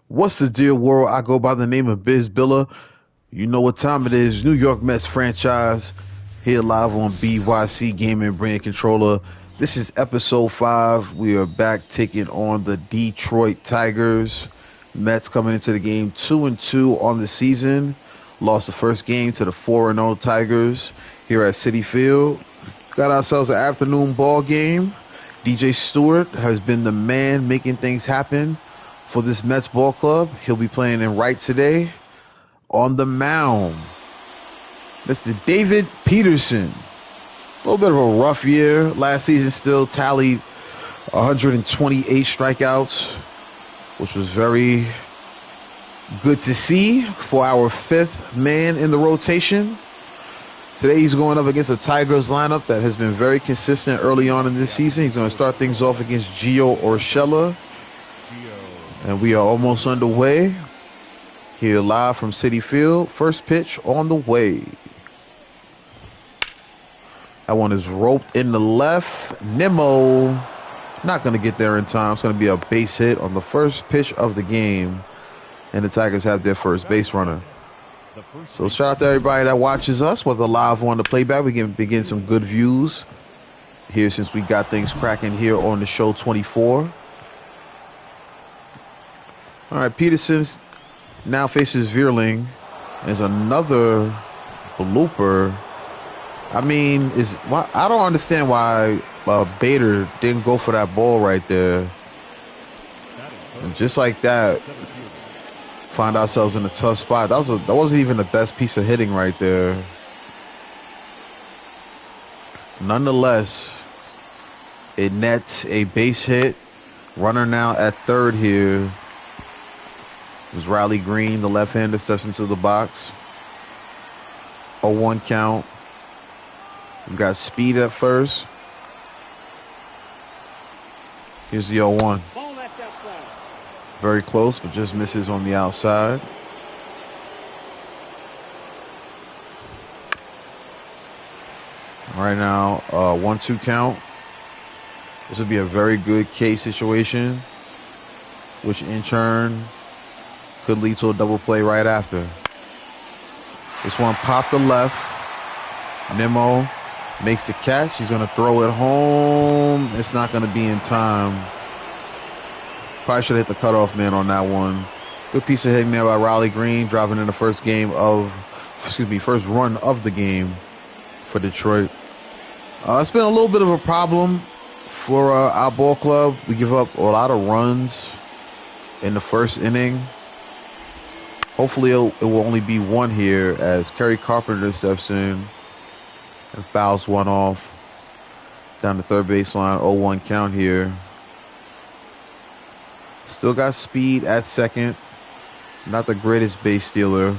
What's the deal, world? I go by the name of Bizbilla. You know what time it is. New York Mets franchise here live on BYC Gaming Brand Controller. This is episode 5. We are back taking on the Detroit Tigers. Mets coming into the game 2-2 on the season. Lost the first game to the 4-0 Tigers here at Citi Field. Got ourselves an afternoon ball game. DJ Stewart has been the man making things happen for this Mets ball club. He'll be playing in right today. On the mound, Mr. David Peterson. A little bit of a rough year. Last season still tallied 128 strikeouts, which was very good to see for our fifth man in the rotation. Today he's going up against a Tigers lineup that has been very consistent early on in this season. He's going to start things off against Gio Urshela. And we are almost underway here live from Citi Field. First pitch on the way. That one is roped in the left. Nimmo not going to get there in time. It's going to be a base hit on the first pitch of the game. And the Tigers have their first base runner. So shout out to everybody that watches us, whether live or on the playback. We can begin some good views here since we got things cracking here on the show 24. All right, Peterson now faces Vierling. There's another blooper. I mean, I don't understand why Bader didn't go for that ball right there. And just like that, find ourselves in a tough spot. That wasn't even the best piece of hitting right there. Nonetheless, it nets a base hit. Runner now at third here. It was Riley Green, the left-hander, steps into the box. 0-1 count. We've got speed at first. Here's the 0-1. Very close, but just misses on the outside. All right, now 1-2 count. This would be a very good K situation, which in turn could lead to a double play right after. This one popped the left. Nimmo makes the catch. He's going to throw it home. It's not going to be in time. Probably should have hit the cutoff man on that one. Good piece of hitting there by Riley Green, driving in the first run of the game for Detroit. It's been a little bit of a problem for our ball club. We give up a lot of runs in the first inning. Hopefully it will only be one here as Kerry Carpenter steps in and fouls one off down the third baseline. 0-1 count here. Still got speed at second. Not the greatest base stealer.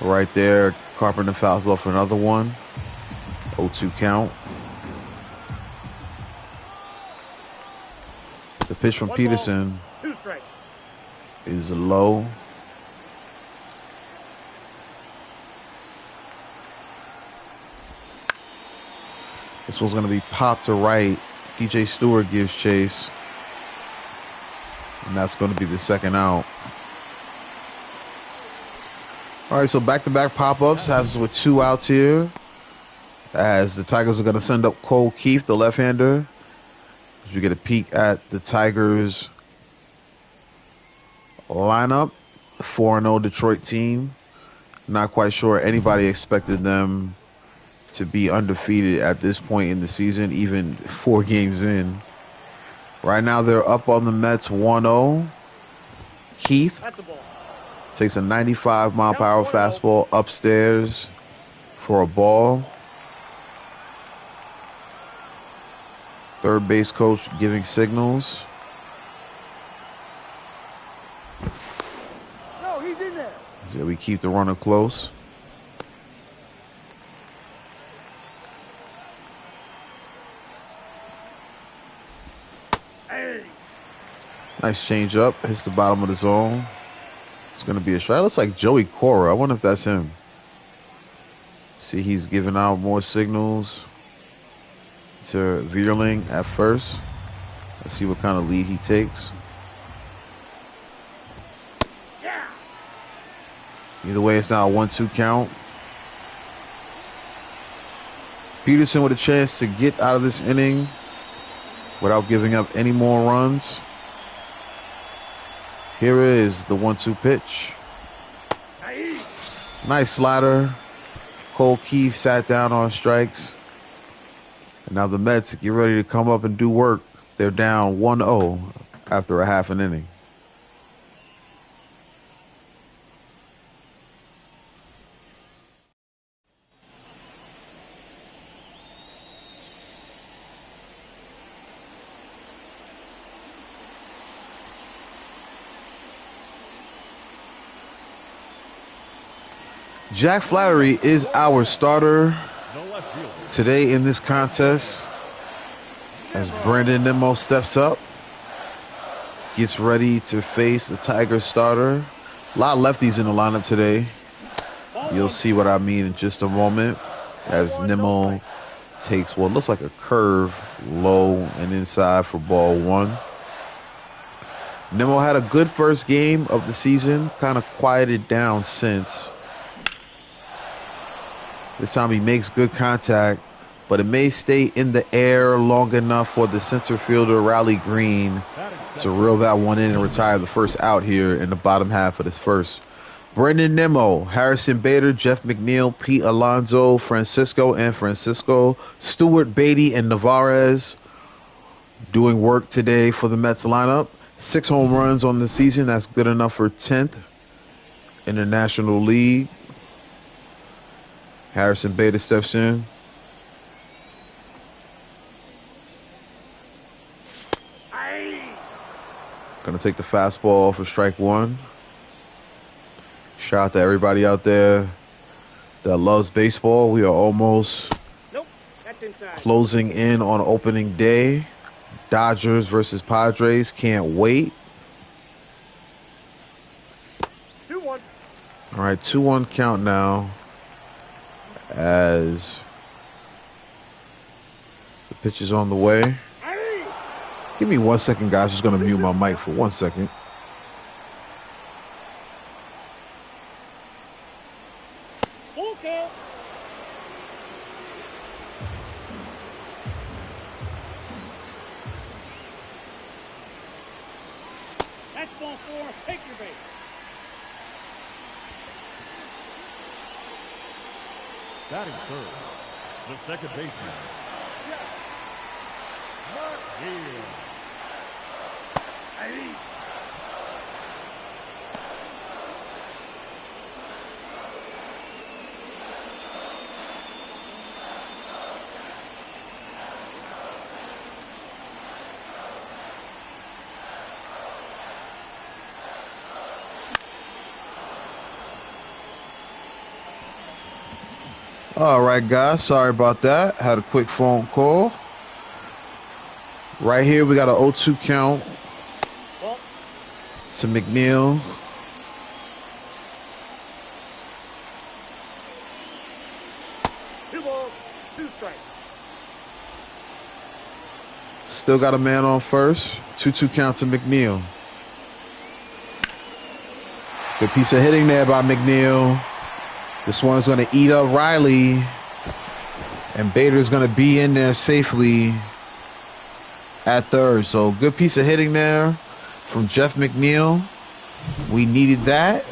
Right there, Carpenter fouls off another one. 0-2 count. The pitch from Peterson is low. This one's going to be popped to right. DJ Stewart gives chase. And that's going to be the second out. All right, so back-to-back pop-ups has us with 2 outs here. As the Tigers are going to send up Cole Keith, the left-hander. As we get a peek at the Tigers lineup. 4-0 Detroit team. Not quite sure anybody expected them to be undefeated at this point in the season, even 4 games in. Right now they're up on the Mets 1-0. Keith takes a 95-mile-per-hour fastball upstairs for a ball. Third base coach giving signals. No, he's in there. So we keep the runner close. Nice change up. Hits the bottom of the zone. It's going to be a strike. Looks like Joey Cora. I wonder if that's him. See, he's giving out more signals to Vierling at first. Let's see what kind of lead he takes. Either way, it's now a 1-2 count. Peterson with a chance to get out of this inning without giving up any more runs. Here is the 1-2 pitch. Nice slider. Cole Keith sat down on strikes. And now the Mets get ready to come up and do work. They're down 1-0 after a half an inning. Jack Flaherty is our starter today in this contest as Brandon Nimmo steps up, gets ready to face the Tigers starter. A lot of lefties in the lineup today. You'll see what I mean in just a moment as Nimmo takes what looks like a curve low and inside for ball one. Nimmo had a good first game of the season, kind of quieted down since. This time he makes good contact, but it may stay in the air long enough for the center fielder, Riley Green, to reel that one in and retire the first out here in the bottom half of this first. Brendan Nimmo, Harrison Bader, Jeff McNeil, Pete Alonso, Francisco, Stuart Beatty, and Navarez doing work today for the Mets lineup. 6 home runs on the season. That's good enough for 10th in the National League. Harrison Bader steps in. Gonna take the fastball for strike one. Shout out to everybody out there that loves baseball. We are almost closing in on opening day. Dodgers versus Padres. Can't wait. 2-1. All right, 2-1 count now. As the pitch is on the way. Give me 1 second, guys. Just going to mute my mic for 1 second. Okay. That's ball 4. Take your base. Batting third, the second baseman, Mark Hill. All right, guys. Sorry about that. Had a quick phone call. Right here, we got an 0-2 count to McNeil. Still got a man on first. 2-2 count to McNeil. Good piece of hitting there by McNeil. This one's going to eat up Riley. And Bader's going to be in there safely at third. So good piece of hitting there from Jeff McNeil. We needed that.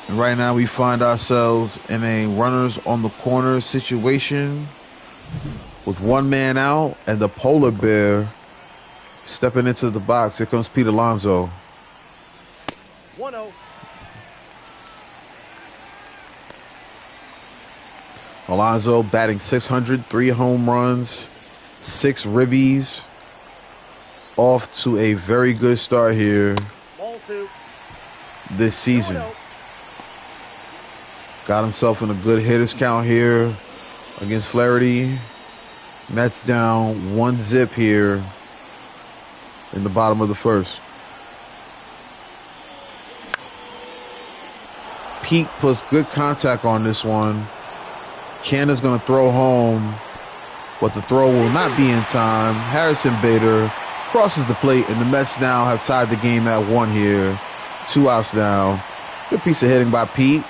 And right now we find ourselves in a runners on the corner situation with one man out and the polar bear stepping into the box. Here comes Pete Alonso. 1-0. Alonso batting .600, 3 home runs, 6 ribbies. Off to a very good start here Ball 2. this season. 2-0. Got himself in a good hitters count here against Flaherty. Mets down 1-0 here in the bottom of the first. Pete puts good contact on this one. Canda's going to throw home, but the throw will not be in time. Harrison Bader Crosses the plate, and the Mets now have tied the game at 1 here. 2 outs now. Good piece of hitting by Pete.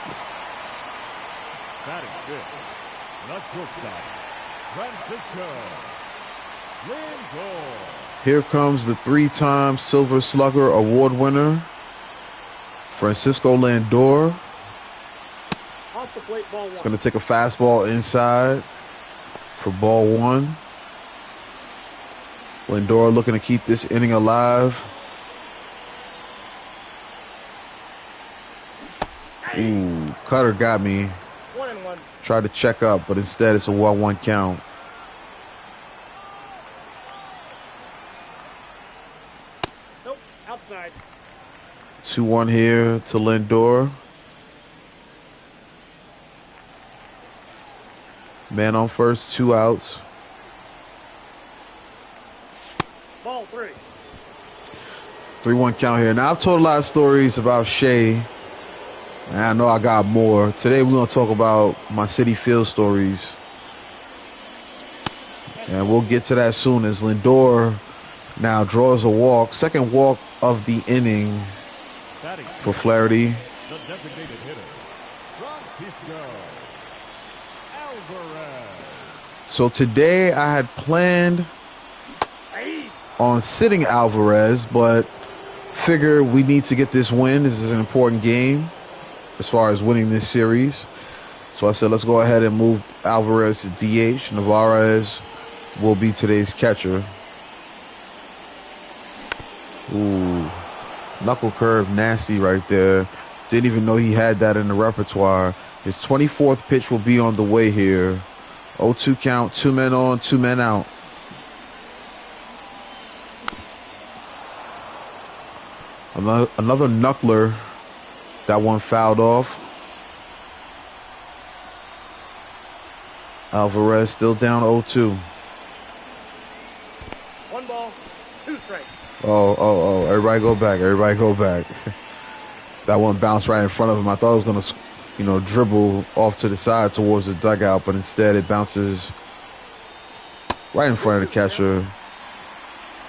That is good. Not shortstop. Francisco Lindor. Here comes the 3-time Silver Slugger Award winner, Francisco Lindor. Off the plate, ball He's one. going to take a fastball inside for ball 1. Lindor looking to keep this inning alive. Ooh, cutter got me. 1-1. Tried to check up, but instead it's a 1-1 count. Nope, outside. 2-1 here to Lindor. Man on first, 2 outs. Ball 3. 3-1 count here. Now, I've told a lot of stories about Shea, and I know I got more. Today, we're going to talk about my Citi Field stories. And we'll get to that soon as Lindor now draws a walk. Second walk of the inning Batting for Flaherty. the designated hitter, Francisco Alvarez. So today, I had planned on sitting Alvarez, but figure we need to get this win. This is an important game as far as winning this series. So I said, let's go ahead and move Alvarez to DH. Navarez will be today's catcher. Ooh, knuckle curve, nasty right there. Didn't even know he had that in the repertoire. His 24th pitch will be on the way here. 0-2 count, 2 men on, 2 men out. Another knuckler. That one fouled off. Alvarez still down 0-2. 1 ball, 2 strikes. Oh. Everybody go back. Everybody go back. That one bounced right in front of him. I thought it was going to, dribble off to the side towards the dugout, but instead it bounces right in front of the catcher.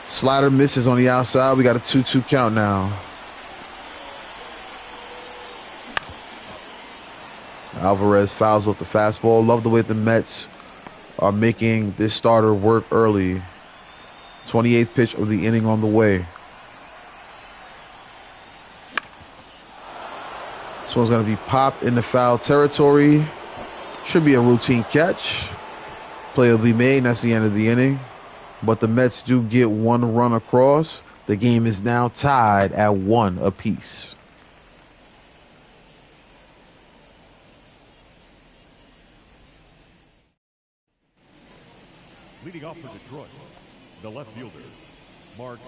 Slider misses on the outside. We got a 2-2 count now. Alvarez fouls with the fastball. Love the way the Mets are making this starter work early. 28th pitch of the inning on the way. This one's going to be popped in the foul territory. Should be a routine catch. Play will be made, and that's the end of the inning. But the Mets do get 1 run across. The game is now tied at 1 apiece. Leading off for Detroit, the left fielder, Mark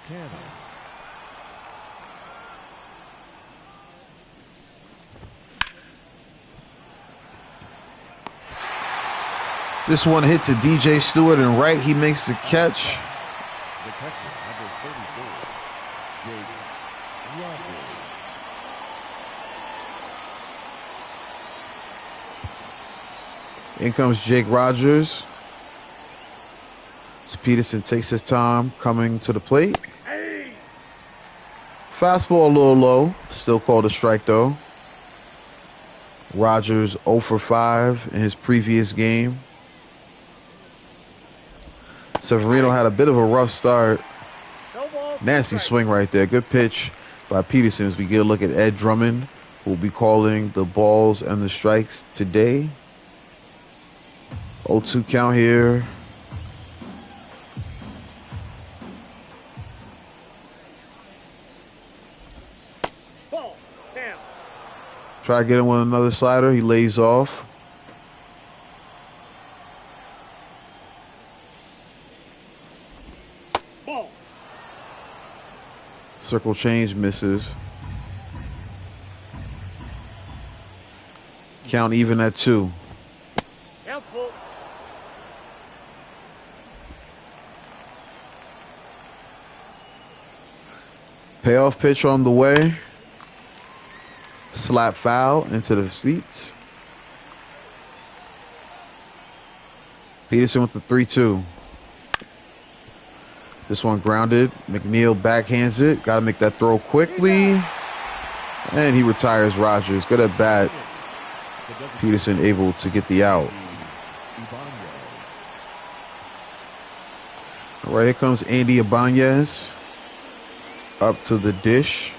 Cannon. This one hit to DJ Stewart, and right, he makes the catch. The catcher, number 34, Jake Rogers. In comes Jake Rogers. So Peterson takes his time coming to the plate. Fastball a little low. Still called a strike, though. Rogers 0 for 5 in his previous game. Severino had a bit of a rough start. Nasty swing right there. Good pitch by Peterson as we get a look at Ed Drummond, who will be calling the balls and the strikes today. 0-2 count here. Ball, down. Try to get him with another slider. He lays off. Ball. Circle change misses. Count even at 2. Count full. Payoff pitch on the way. Slap foul into the seats. Peterson with the 3-2. This one grounded. McNeil backhands it. Got to make that throw quickly. And he retires Rogers. Good at bat. Peterson able to get the out. All right, here comes Andy Ibanez. Up to the dish.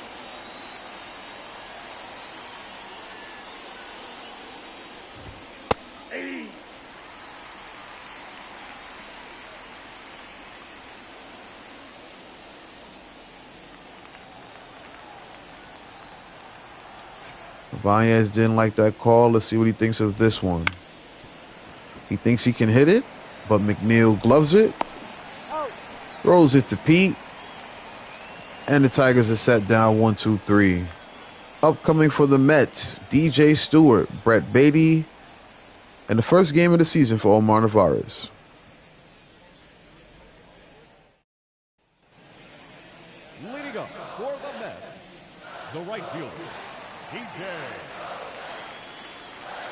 Ibanez didn't like that call. Let's see what he thinks of this one. He thinks he can hit it, but McNeil gloves it. Throws it to Pete. And the Tigers are set down 1-2-3. Upcoming for the Mets, DJ Stewart, Brett Beatty, and the first game of the season for Omar Narvaez. Leading up for the Mets, the right fielder, DJ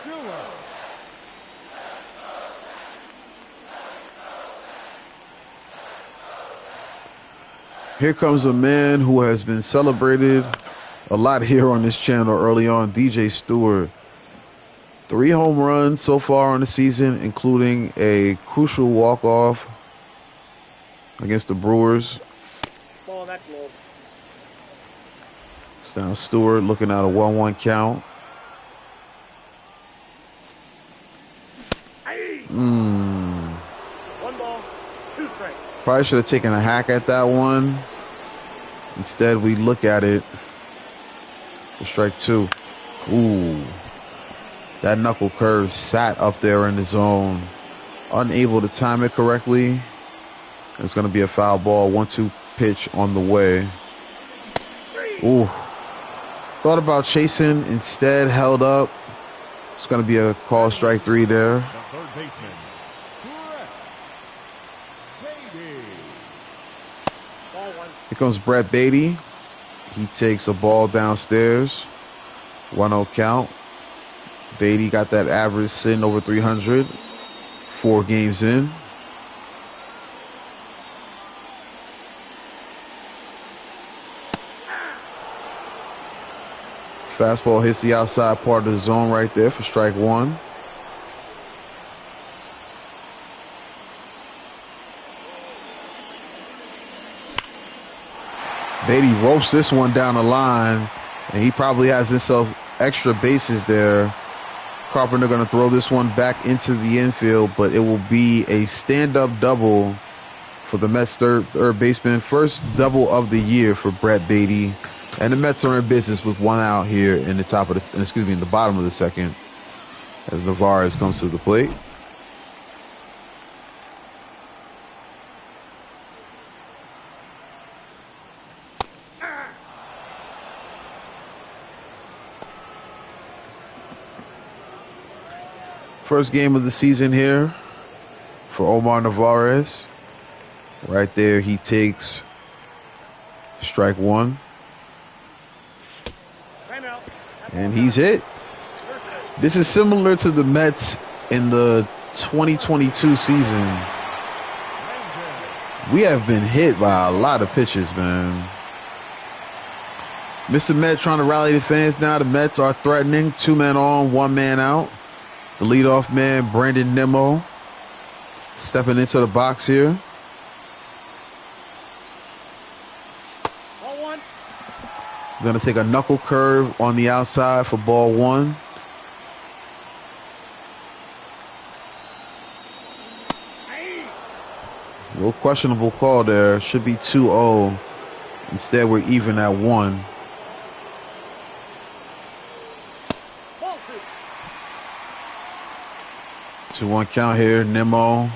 Stewart. Here comes a man who has been celebrated a lot here on this channel early on, DJ Stewart. 3 home runs so far on the season, including a crucial walk-off against the Brewers. Ball in that glove. It's down Stewart looking at a 1-1 count. One ball, 2 strikes. Probably should have taken a hack at that one. Instead, we look at it for strike 2. Ooh. That knuckle curve sat up there in the zone. Unable to time it correctly. It's going to be a foul ball. 1-2 pitch on the way. Ooh. Thought about chasing. Instead, held up. It's going to be a call strike 3 there. The third baseman, Brett Beatty. Ball 1. Here comes Brett Beatty. He takes a ball downstairs. 1-0 count. Beatty got that average sitting over 300. 4 games in. Fastball hits the outside part of the zone right there for strike 1. Beatty ropes this one down the line, and he probably has himself extra bases there. Carpenter going to throw this one back into the infield, but it will be a stand-up double for the Mets third baseman. First double of the year for Brett Beatty. And the Mets are in business with 1 out here in the top of the, in the bottom of the second, as Narvaez comes to the plate. First game of the season here for Omar Narvaez. Right there, he takes strike 1. Timeout. And he's hit. This is similar to the Mets in the 2022 season. We have been hit by a lot of pitches, man. Mr. Met trying to rally the fans now. The Mets are threatening. 2 men on, 1 man out. The leadoff man, Brandon Nimmo, stepping into the box here. Ball 1. Going to take a knuckle curve on the outside for ball 1. A little questionable call there. Should be 2-0. Instead, we're even at 1. Ball 2. 2-1 count here. Nimmo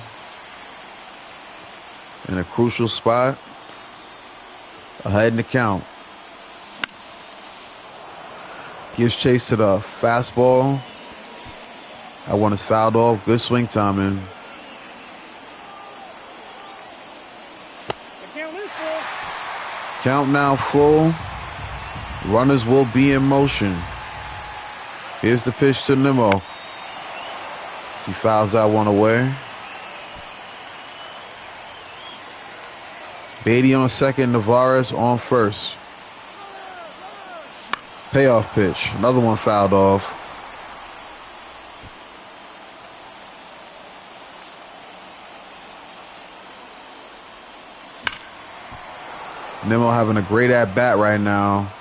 in a crucial spot. Ahead in the count. Gives chase to the fastball. That one is fouled off. Good swing timing. The count is full. Count now full. Runners will be in motion. Here's the pitch to Nimmo. He fouls that one away. Beatty on second, Navarez on first. Payoff pitch. Another one fouled off. Nemo having a great at-bat right now.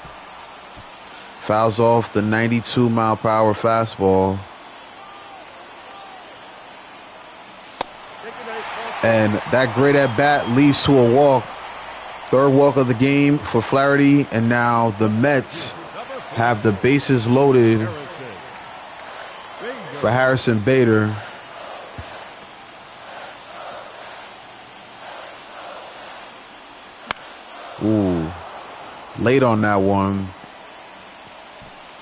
Fouls off the 92-mile-per-hour fastball. And that great at-bat leads to a walk. Third walk of the game for Flaherty. And now the Mets have the bases loaded for Harrison Bader. Ooh, late on that one.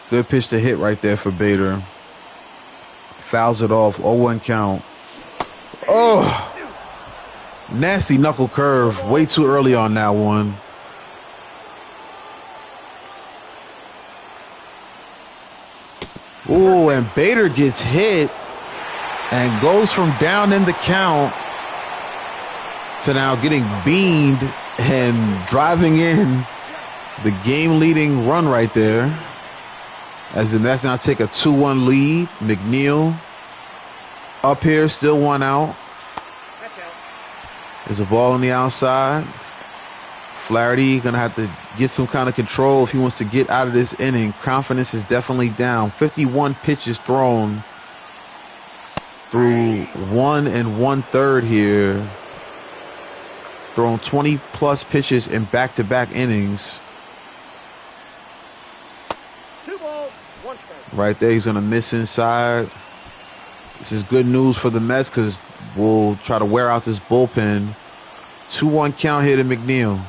Good pitch to hit right there for Bader. Fouls it off, 0-1 count. Oh, nasty knuckle curve, way too early on that one. Ooh, and Bader gets hit and goes from down in the count to now getting beamed and driving in the game-leading run right there. As the Mets now take a 2-1 lead. McNeil up here, still one out. There's a ball on the outside. Flaherty going to have to get some kind of control if he wants to get out of this inning. Confidence is definitely down. 51 pitches thrown through 1 1/3 here. Thrown 20-plus pitches in back-to-back innings. Right there, he's going to miss inside. This is good news for the Mets because we'll try to wear out this bullpen. 2-1 count here to McNeil.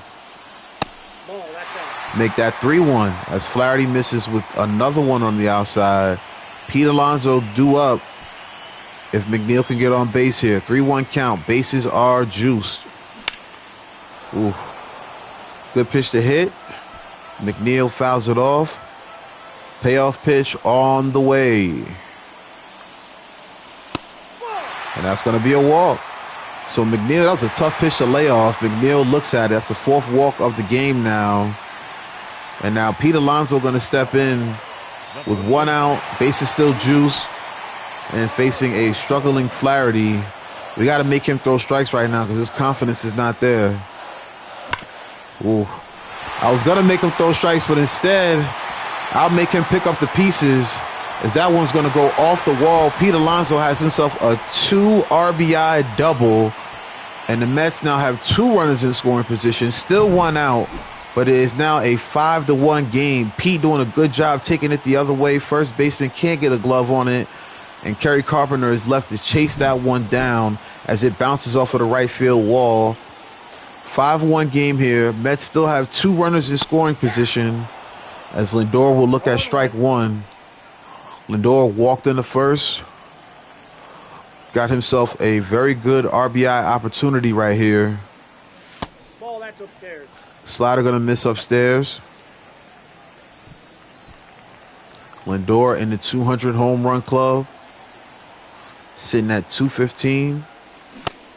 Make that 3-1 as Flaherty misses with another one on the outside. Pete Alonso due up if McNeil can get on base here. 3-1 count. Bases are juiced. Ooh. Good pitch to hit. McNeil fouls it off. Payoff pitch on the way. And that's going to be a walk. So McNeil, that was a tough pitch to lay off. McNeil looks at it. That's the fourth walk of the game now. And now Pete Alonso going to step in with one out. Bases still juiced. And facing a struggling Flaherty. We got to make him throw strikes right now because his confidence is not there. Ooh. I was going to make him throw strikes, but instead I'll make him pick up the pieces as that one's going to go off the wall. Pete Alonso has himself a 2 RBI double, and the Mets now have 2 runners in scoring position, still one out, but it is now a 5-1 game. Pete doing a good job taking it the other way. First baseman can't get a glove on it, and Kerry Carpenter is left to chase that one down as it bounces off of the right field wall. 5-1 game here. Mets still have 2 runners in scoring position as Lindor will look at strike one. Lindor walked in the first. Got himself a very good RBI opportunity right here. Ball, that's upstairs. Slider going to miss upstairs. Lindor in the 200 home run club. Sitting at 215.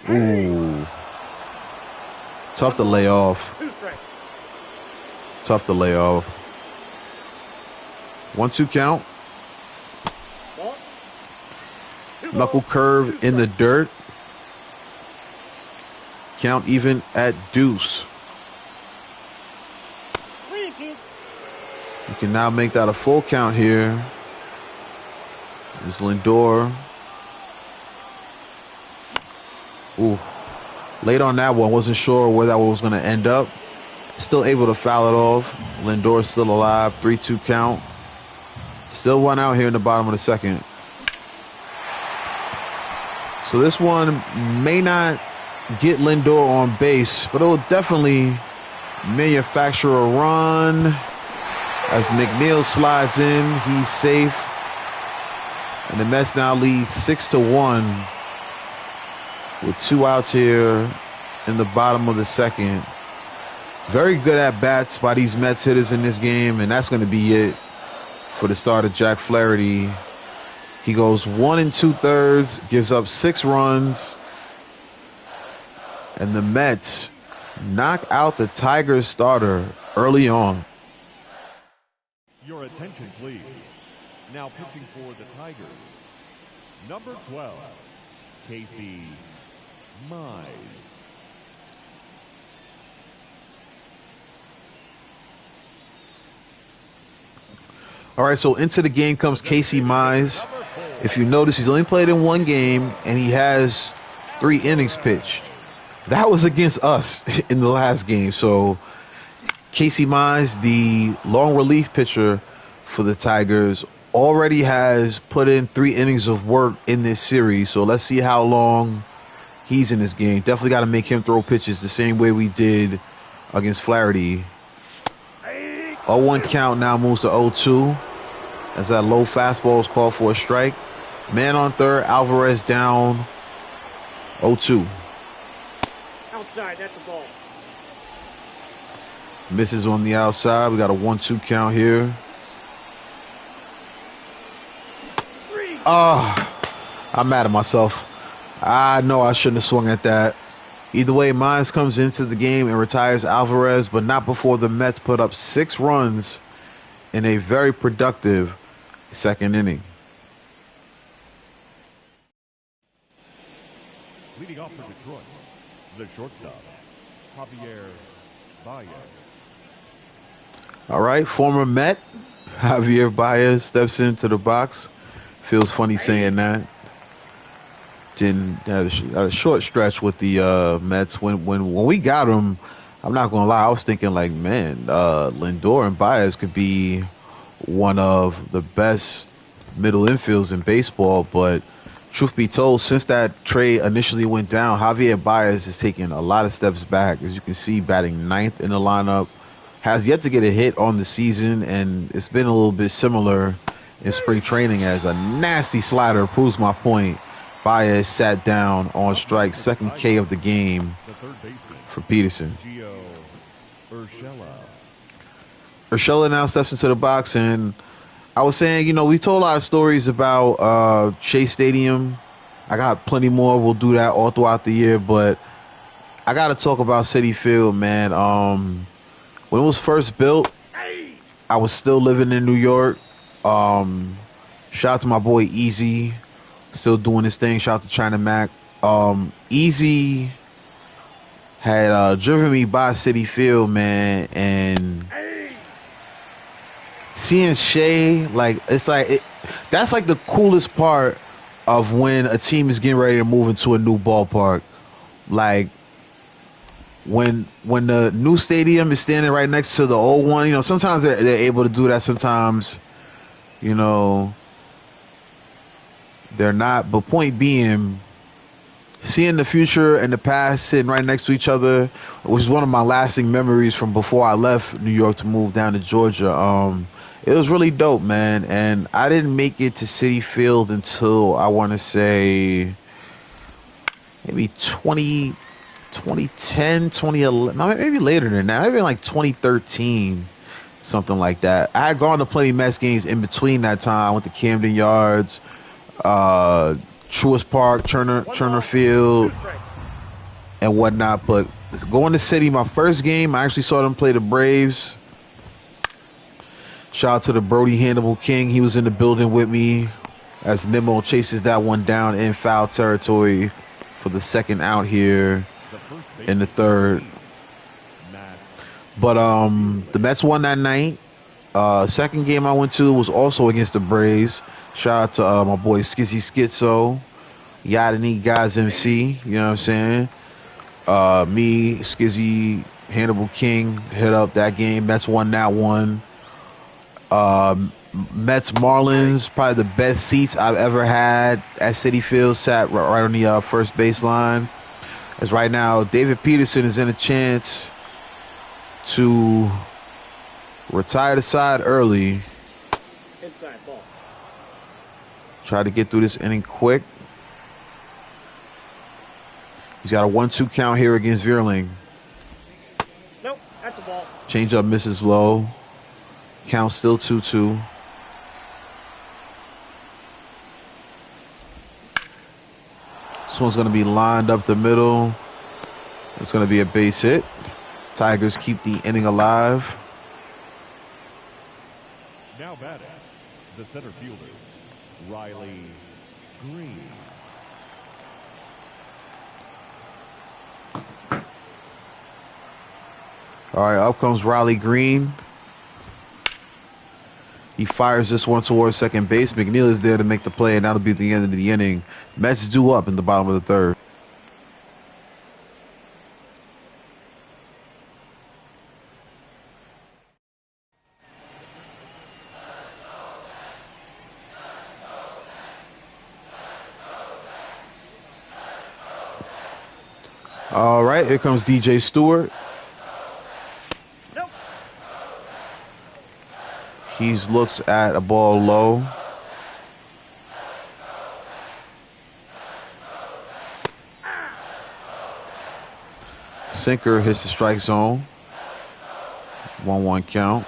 Ooh. Tough to lay off. Tough to lay off. 1-2 count. Knuckle curve in the dirt. Count even at deuce. You can now make that a full count here. There's Lindor. Ooh. Late on that one, wasn't sure where that one was going to end up. Still able to foul it off. Lindor still alive. 3-2 count. Still one out here in the bottom of the second. So this one may not get Lindor on base, but it will definitely manufacture a run. As McNeil slides in, he's safe. And the Mets now lead 6-1 with 2 outs here in the bottom of the second. Very good at bats by these Mets hitters in this game, and that's going to be it for the start of Jack Flaherty. He goes 1 2/3, gives up 6 runs, and the Mets knock out the Tigers starter early on. Your attention, please. Now pitching for the Tigers, number 12, Casey Mize. All right, so into the game comes Casey Mize. If you notice, he's only played in one game, and he has 3 innings pitched. That was against us in the last game. So Casey Mize, the long relief pitcher for the Tigers, already has put in 3 innings of work in this series. So let's see how long he's in this game. Definitely got to make him throw pitches the same way we did against Flaherty. 0-1 count now moves to 0-2 as that low fastball is called for a strike. Man on third, Alvarez down 0-2. Outside, that's a ball. Misses on the outside. We got a 1-2 count here. I'm mad at myself. I know I shouldn't have swung at that. Either way, Mize comes into the game and retires Alvarez, but not before the Mets put up 6 runs in a very productive second inning. Leading off for Detroit, the shortstop, Javier Baez. All right, former Met Javier Baez steps into the box. Feels funny saying that. Had a short stretch with the Mets. When we got him, I'm not gonna lie, I was thinking like, man, Lindor and Baez could be one of the best middle infields in baseball. But truth be told, since that trade initially went down, Javier Baez is taking a lot of steps back. As you can see, batting 9th in the lineup, has yet to get a hit on the season, and it's been a little bit similar in spring training as a nasty slider proves my point. Baez sat down on strike, second K of the game for Peterson. Urshela now steps into the box, and I was saying, you know, we told a lot of stories about Shea Stadium. I got plenty more. We'll do that all throughout the year, but I got to talk about Citi Field, man. When it was first built, I was still living in New York. Shout out to my boy Easy, still doing his thing. Shout out to China Mac. Easy had driven me by Citi Field, man, and seeing Shea, like, it's like that's like the coolest part of when a team is getting ready to move into a new ballpark. Like when the new stadium is standing right next to the old one, you know, sometimes they're able to do that, sometimes, you know, they're not. But point being, seeing the future and the past sitting right next to each other, which is one of my lasting memories from before I left New York to move down to Georgia. It was really dope, man. And I didn't make it to Citi Field until, I want to say, maybe 2010, 2011, maybe later than that, maybe like 2013, something like that. I had gone to plenty of Mets games in between that time. I went to Camden Yards, Truist Park, Turner Field, and whatnot. But going to Citi, my first game, I actually saw them play the Braves. Shout out to the Brody Hannibal King. He was in the building with me as Nimmo chases that one down in foul territory for the second out here in the third. But the Mets won that night. Second game I went to was also against the Braves. Shout out to my boy Skizzy Schizo, Yada Need Guys MC. You know what I'm saying? Me, Skizzy, Hannibal King hit up that game. Mets won that one. Mets Marlins, probably the best seats I've ever had at Citi Field. Sat right on the first baseline. As right now, David Peterson is in a chance to retire the side early. Inside ball. Try to get through this inning quick. He's got a 1-2 count here against Vierling. Nope, that's a ball. Change up misses low. Count still 2-2. This one's going to be lined up the middle. It's going to be a base hit. Tigers keep the inning alive. Now batting, the center fielder, Riley Green. All right, up comes Riley Green. He fires this one towards second base. McNeil is there to make the play, and that'll be the end of the inning. Mets due up in the bottom of the third. All right, here comes DJ Stewart. Nope. He looks at a ball low. Sinker hits the strike zone. 1-1 count.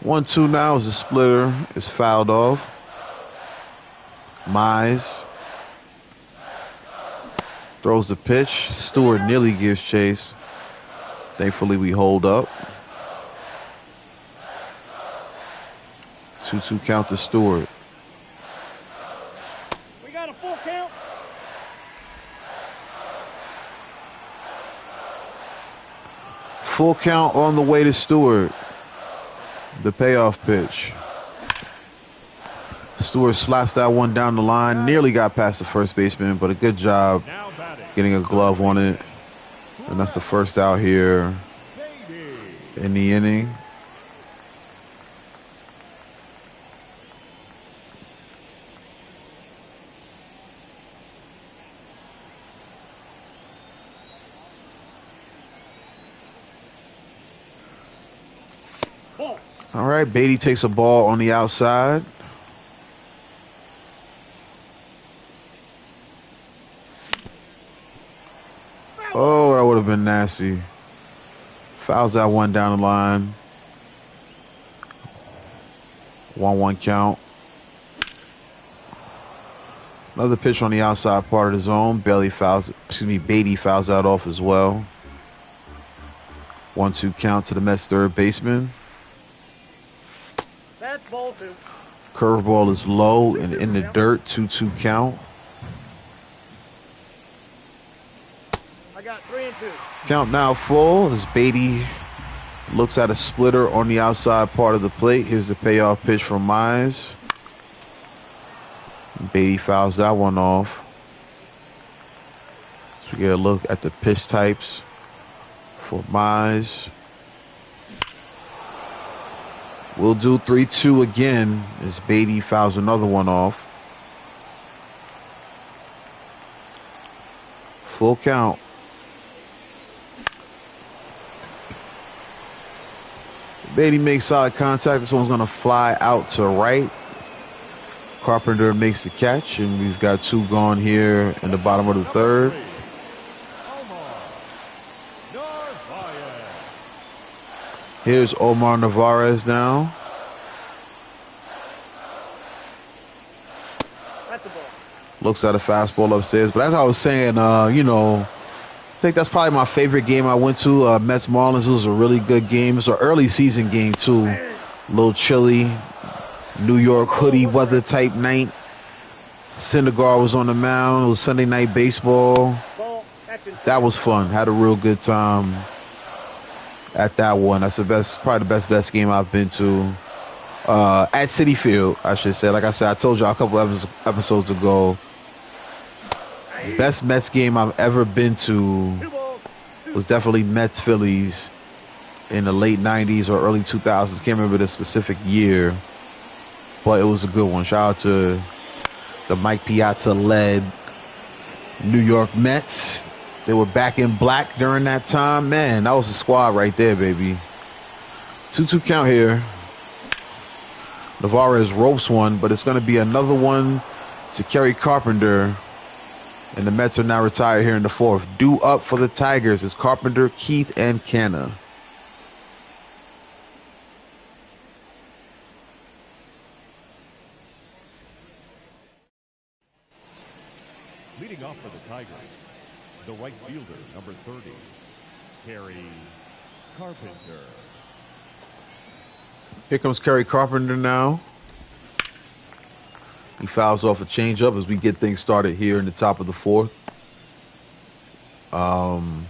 One, two now is a splitter. Is fouled off. Mize throws the pitch. Stewart nearly gives chase. Thankfully, we hold up. 2-2 count to Stewart. We got a full count. Full count on the way to Stewart. The payoff pitch. Stewart slaps that one down the line. Nearly got past the first baseman, but a good job getting a glove on it. And that's the first out here in the inning. All right, Beatty takes a ball on the outside. Oh, that would have been nasty. Fouls that one down the line. 1-1 count. Another pitch on the outside part of the zone. Beatty fouls that off as well. 1-2 count to the Mets third baseman. That's ball two. Curveball is low and in the dirt. 2-2 count. I got 3 and 2. Count now full as Beatty looks at a splitter on the outside part of the plate. Here's the payoff pitch from Mize. Beatty fouls that one off. So we get a look at the pitch types for Mize. We'll do 3-2 again as Beatty fouls another one off. Full count. Beatty makes solid contact. This one's going to fly out to right. Carpenter makes the catch, and we've got 2 gone here in the bottom of the third. Here's Omar Narvaez now. That's a ball. Looks at a fastball upstairs. But as I was saying, you know, I think that's probably my favorite game I went to. Mets Marlins. It was a really good game. It was an early season game, too. A little chilly. New York hoodie weather type night. Syndergaard was on the mound. It was Sunday night baseball. That was fun. Had a real good time at that one. That's probably the best game I've been to. At Citi Field, I should say. Like I said, I told y'all a couple episodes ago. Best Mets game I've ever been to was definitely Mets Phillies in the late 90s or early 2000s. Can't remember the specific year, but it was a good one. Shout out to the Mike Piazza led New York Mets. They were back in black during that time. Man, that was a squad right there, baby. 2-2 count here. Narvaez ropes one, but it's going to be another one to Kerry Carpenter. And the Mets are now retired here in the fourth. Due up for the Tigers is Carpenter, Keith, and Canna. Leading off for the Tigers, the right fielder, number 30, Kerry Carpenter. Here comes Kerry Carpenter now. He fouls off a changeup as we get things started here in the top of the fourth. The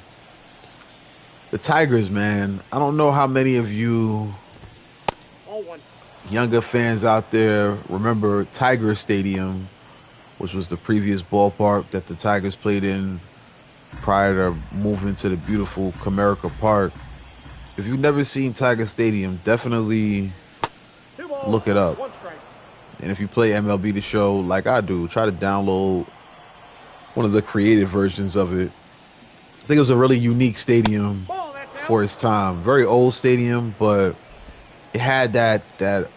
Tigers, man, I don't know how many of you younger fans out there remember Tiger Stadium, which was the previous ballpark that the Tigers played in prior to moving to the beautiful Comerica Park. If you've never seen Tiger Stadium, definitely look it up. And if you play MLB The Show like I do, try to download one of the creative versions of it. I think it was a really unique stadium for its time. Very old stadium, but it had that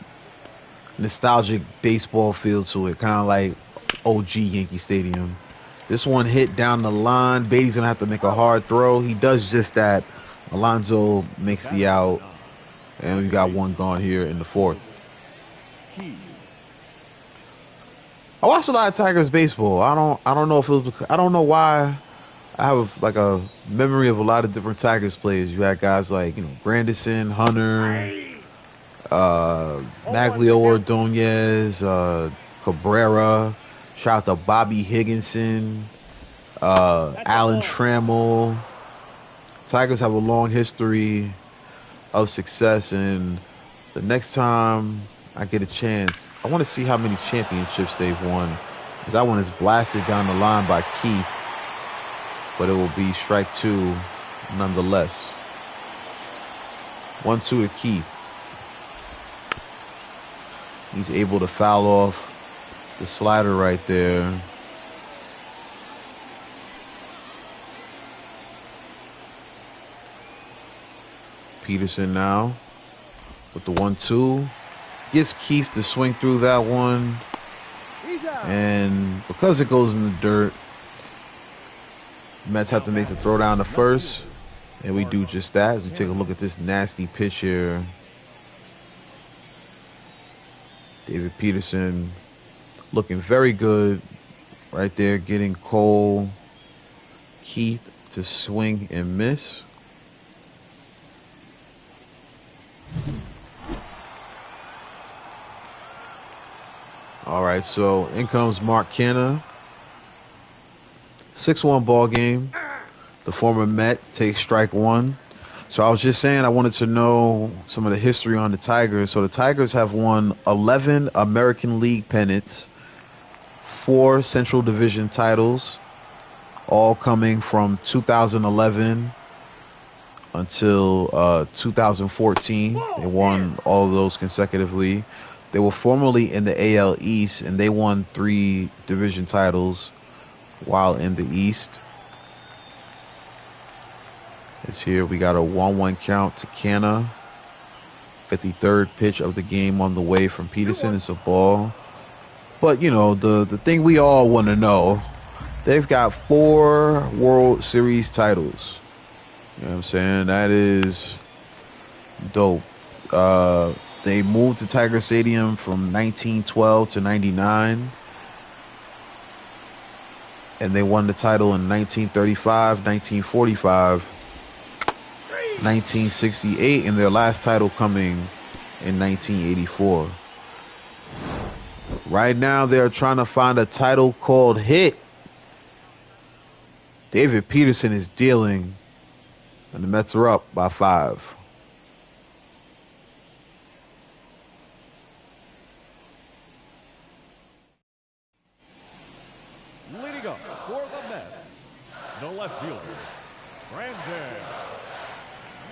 nostalgic baseball feel to it, kind of like OG Yankee Stadium. This one hit down the line. Beatty's going to have to make a hard throw. He does just that. Alonso makes the out, and we got one gone here in the fourth. I watched a lot of Tigers baseball. I don't know if it was, I don't know why. I have like a memory of a lot of different Tigers players. You had guys like, Grandison, Hunter, Maglio Ordonez, Cabrera. Shout out to Bobby Higginson, Alan Trammell. Tigers have a long history of success, and the next time I get a chance, I want to see how many championships they've won. Because that one is blasted down the line by Keith, but it will be strike two nonetheless. 1-2 to Keith. He's able to foul off the slider right there. Peterson now with the 1-2. Gets Keith to swing through that one. And because it goes in the dirt, Mets have to make the throw down to first. And we do just that as we take a look at this nasty pitch here. David Peterson looking very good right there, getting Cole Keith to swing and miss. All right, so in comes Mark Canna. 6-1 ball game. The former Met takes strike one. So I was just saying I wanted to know some of the history on the Tigers. So the Tigers have won 11 American League pennants, 4 Central Division titles, all coming from 2011 until 2014. They won all of those consecutively. They were formerly in the AL East, and they won 3 division titles while in the East. It's here. We got a 1-1 count to Canna. 53rd pitch of the game on the way from Peterson. It's a ball. But, the thing we all want to know, they've got 4 World Series titles. You know what I'm saying? That is dope. They moved to Tiger Stadium from 1912 to 99. And they won the title in 1935, 1945, 1968, and their last title coming in 1984. Right now, they're trying to find a title called hit. David Peterson is dealing, and the Mets are up by 5. Leading up for the Mets, the left fielder, Brandon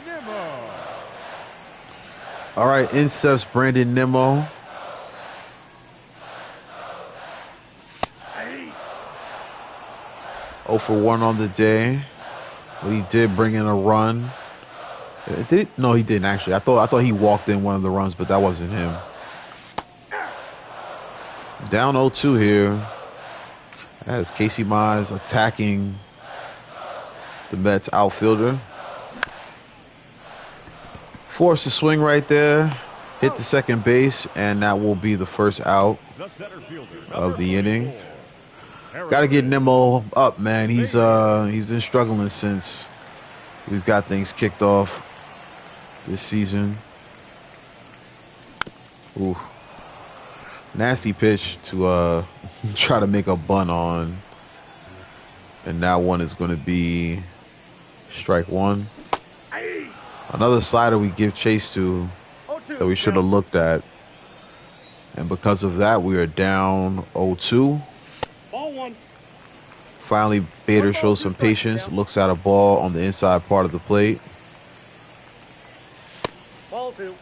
Nimmo. All right, incepts Brandon Nimmo. Oh for 1 on the day, but he did bring in a run. No, he didn't actually. I thought he walked in one of the runs, but that wasn't him. Down 0-2 here. As Casey Mize attacking the Mets outfielder. Forced to swing right there. Hit the second base, and that will be the first out of the inning. Got to get Nimmo up, man. He's been struggling since we've got things kicked off this season. Ooh. Nasty pitch to try to make a bunt on. And that one is going to be strike one. Another slider we give chase to that we should have looked at. And because of that, we are down 0-2. Ball one. Finally, Bader shows some patience, looks at a ball on the inside part of the plate. Ball two.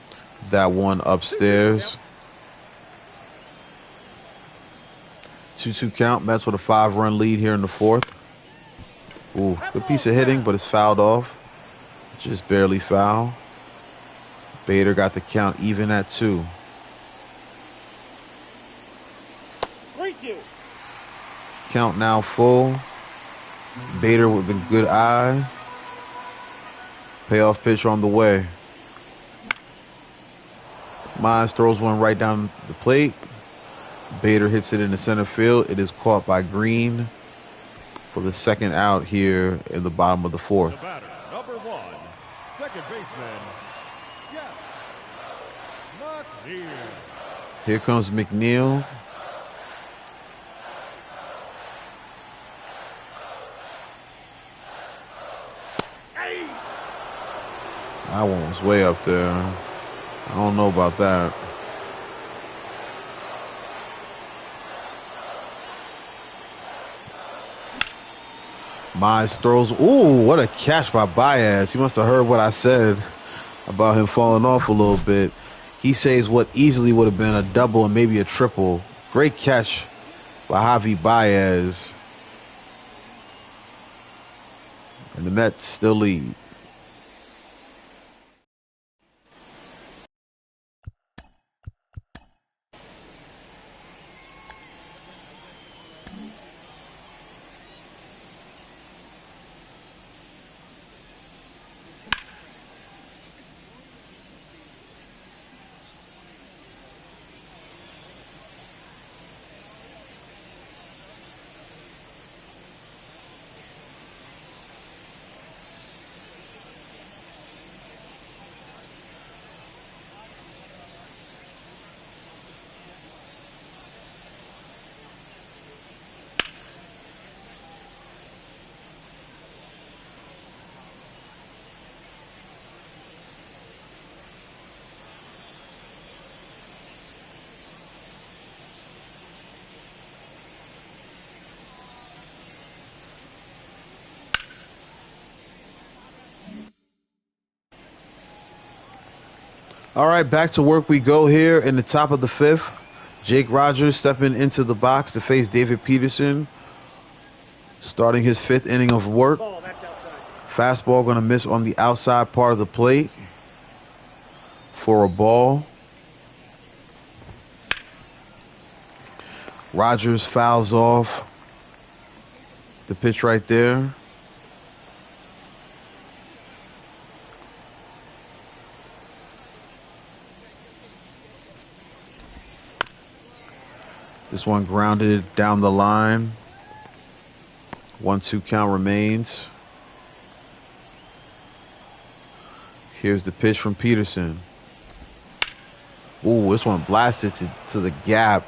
That one upstairs. 2-2 count. Mets with a 5-run lead here in the fourth. Ooh, good piece of hitting, but it's fouled off. Just barely foul. Bader got the count even at 2. 3-2. Count now full. Bader with a good eye. Payoff pitch on the way. Mize throws one right down the plate. Bader hits it in the center field. It is caught by Green for the second out here in the bottom of the fourth. The batter, number 1, second baseman, Jeff McNeil. Here comes McNeil. That one was way up there. I don't know about that. Mize throws. Ooh, what a catch by Baez. He must have heard what I said about him falling off a little bit. He saves what easily would have been a double and maybe a triple. Great catch by Javi Baez. And the Mets still lead. All right, back to work we go here in the top of the fifth. Jake Rogers stepping into the box to face David Peterson, starting his 5th inning of work. Ball, that's outside. Fastball going to miss on the outside part of the plate for a ball. Rogers fouls off the pitch right there. This one grounded down the line. 1-2 count remains. Here's the pitch from Peterson. Ooh, this one blasted to the gap.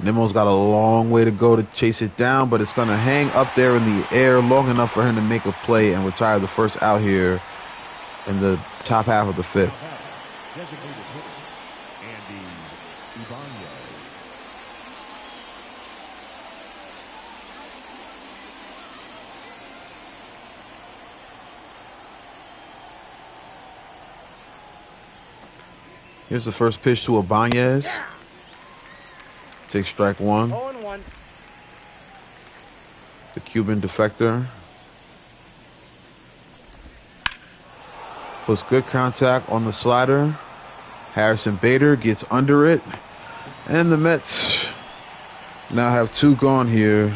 Nimmo's got a long way to go to chase it down, but it's going to hang up there in the air long enough for him to make a play and retire the first out here in the top half of the 5th. Designated hitter, Andy Ibanez. Here's the first pitch to Ibanez. Take strike 1. 0-1. The Cuban defector. Puts good contact on the slider. Harrison Bader gets under it. And the Mets now have 2 gone here